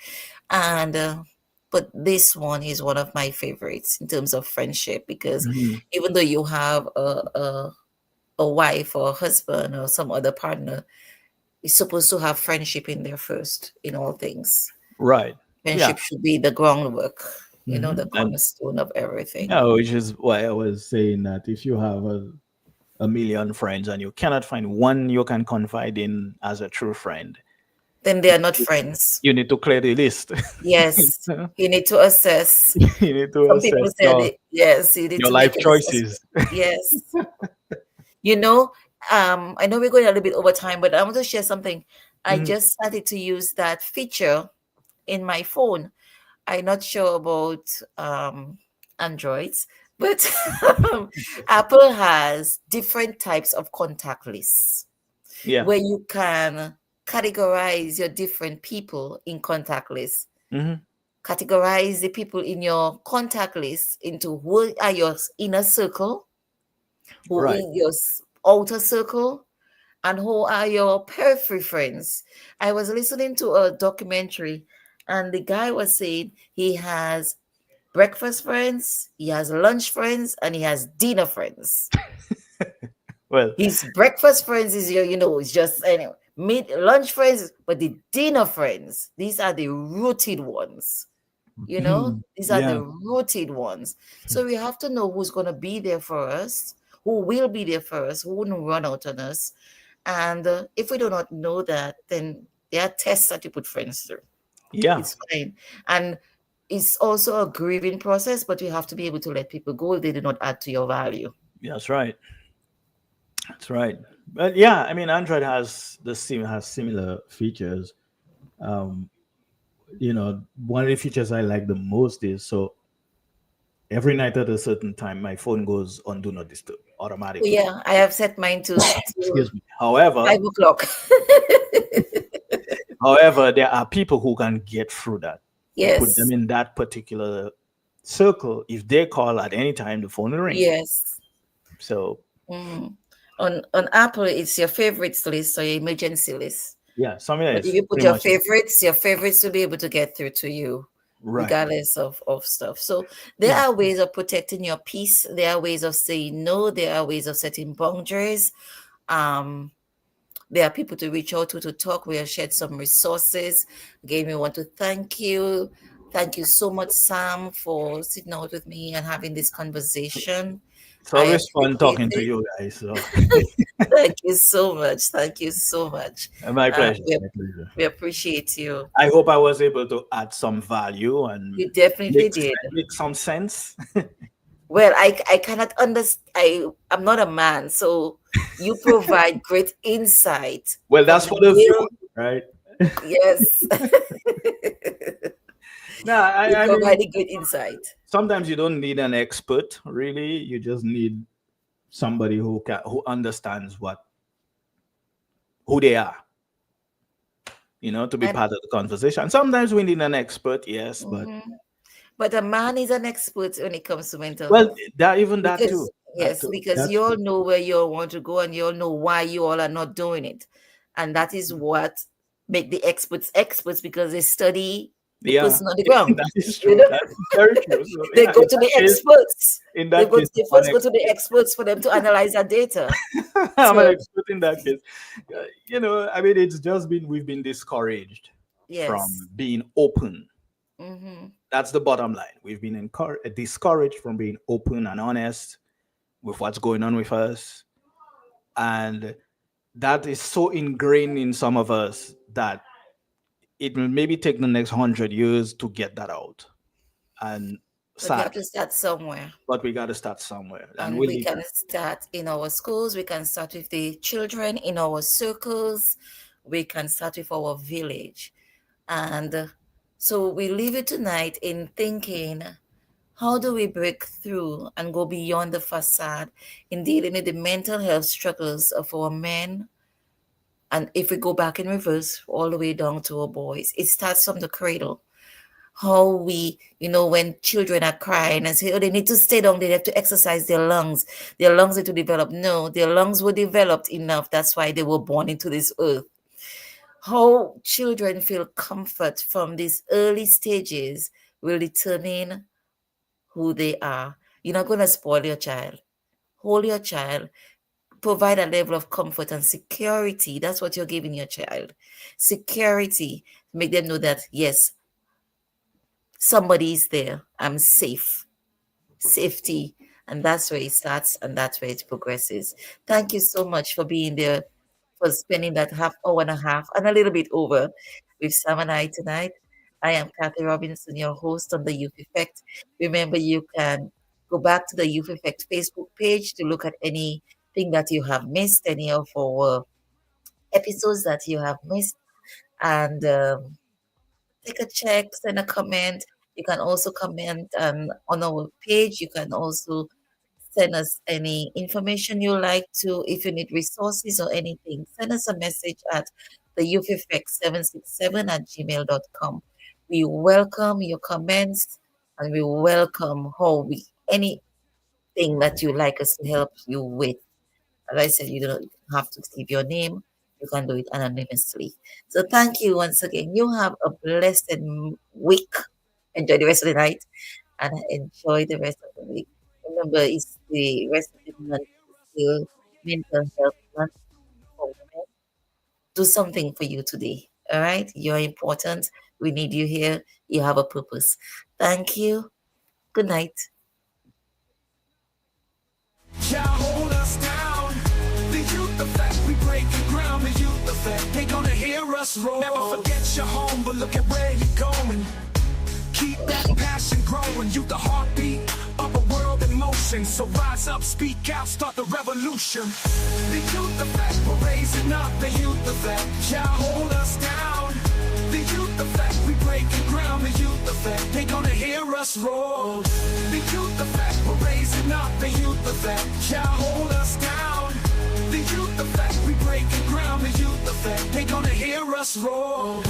And but this one is one of my favorites in terms of friendship, because Mhm. even though you have a wife or a husband or some other partner, you're supposed to have friendship in there first in all things. Right. Yeah. Friendship should be the groundwork, the And cornerstone of everything. yeah, which is why I was saying that if you have a million friends and you cannot find one you can confide in as a true friend, Then they are not friends. you need to clear the list. Yes, you need to assess. You need to Some assess people said it. Yes, you need your to life make an assessment. choices. Yes. You know, I know we're going a little bit over time, but I want to share something. I Mhm. just started to use that feature in my phone. I'm not sure about Androids, but Apple has different types of contact lists Yeah. where you can categorize your different people in contact lists. Categorize the people in your contact list into who are your inner circle, who Right. in your outer circle, and who are your periphery friends. I was listening to a documentary, and the guy was saying he has breakfast friends, he has lunch friends, and he has dinner friends. Well, His breakfast friends is your, it's just anyway. Mid lunch friends, but the dinner friends, these are the rooted ones. These are yeah, the rooted ones. So we have to know who's going to be there for us, who will be there for us, who wouldn't run out on us. And if we do not know that, then there are tests that you put friends through. yeah, It's fine. And it's also a grieving process, but you have to be able to let people go if they do not add to your value. that's right. That's right. But yeah, I mean, Android has similar features. Um, one of the features I like the most is, so every night at a certain time, my phone goes on do not disturb So automatically. yeah, I have set mine to Excuse me. However, 5 o'clock. there are people who can get through that. You put them Yes. in that particular circle. If they call at any time, the phone will ring. Yes. So Mm. On Apple, it's your favorites list or your emergency list. yeah, something that But if is you put pretty much your favorites will be able to get through to you, right. regardless of stuff. So there Yeah. are ways of protecting your peace. There are ways of saying no. There are ways of setting boundaries. Um, there are people to reach out to talk. We have shared some resources. Again, we want to thank you. Thank you so much, Sam, for sitting out with me and having this conversation. It's I always fun appreciate talking to it. you guys. So Thank you so much. Thank you so much. my pleasure. We, My pleasure. we appreciate you. I hope I was able to add some value and You definitely did. make some sense. Well, I cannot understand. I'm not a man, so you provide great insight Well, from that's the for the male. viewer, right? Yes, No, you I mean, provided great insight. sometimes you don't need an expert, really. You just need somebody who understands who they are, to be And part of the conversation. Sometimes we need an expert, yes, but mhm. But a man is an expert when it comes to mental well, health that too, because yes, because that's you all true. know where you all want to go and you all know why you all are not doing it, and that is what make the experts because they study the Yeah, person on the ground. that is You true. know, That is very true. So they yeah, go to the experts. in that case, They I'm an first go to the experts for them to analyze that data. I'm an So expert in that case. I mean, we've been discouraged yes. from being open. Hmm. That's the bottom line. We've been discouraged from being open and honest with what's going on with us. And that is so ingrained in some of us that it will maybe take the next 100 years to get that out. And But we sad, have to start somewhere. but we got to start somewhere. And And we'll we leave can start in our schools, we can start with the children in our circles, we can start with our village. And so we leave it tonight in thinking, how do we break through and go beyond the facade in dealing with the mental health struggles of our men? And if we go back in reverse all the way down to our boys, it starts from the cradle. How we, when children are crying and say, oh, they need to stay down, they have to exercise their lungs. Their lungs need to develop. No, their lungs were developed enough. That's why they were born into this earth. How children feel comfort from these early stages will determine who they are. You're not going to spoil your child. Hold your child. Provide a level of comfort and security. That's what you're giving your child. Security. Make them know that, yes, somebody is there. I'm safe. Safety. And that's where it starts and that's where it progresses. Thank you so much for being there, for spending that half hour and a half and a little bit over with Sam and I tonight. I am Kathy Robinson, your host on the Youth Effect. Remember, you can go back to the Youth Effect Facebook page to look at anything that you have missed, any of our episodes that you have missed, and take a check, send a comment. You can also comment on our page. You can also send us any information you like to. If you need resources or anything, send us a message at the youth effect 767 at gmail.com. We welcome your comments, and we welcome anything that you like us to help you with. As I said, you don't have to give your name. You can do it anonymously. So thank you once again. You have a blessed week. Enjoy the rest of the night and enjoy the rest of the week. Remember, it's the rest of the month is still mental health month for women. Do something for you today. All right? You're important. We need you here. You have a purpose. Thank you. Good night. Yeah, hold us down. The youth effect, we breaking ground. The youth effect, they gonna hear us roar. Never forget your home, but look at where you're going. Keep that passion growing. Youth the heartbeat of a world in motion. So rise up, speak out, start the revolution. The youth effect, we're raising up. The youth effect, yeah, hold us down. The youth effect, we breaking ground. The youth effect, they gonna hear us roar. The youth effect, we're raising up. The youth effect, yeah, hold us down. The youth effect, we breaking ground. The youth effect, they gonna hear us roar.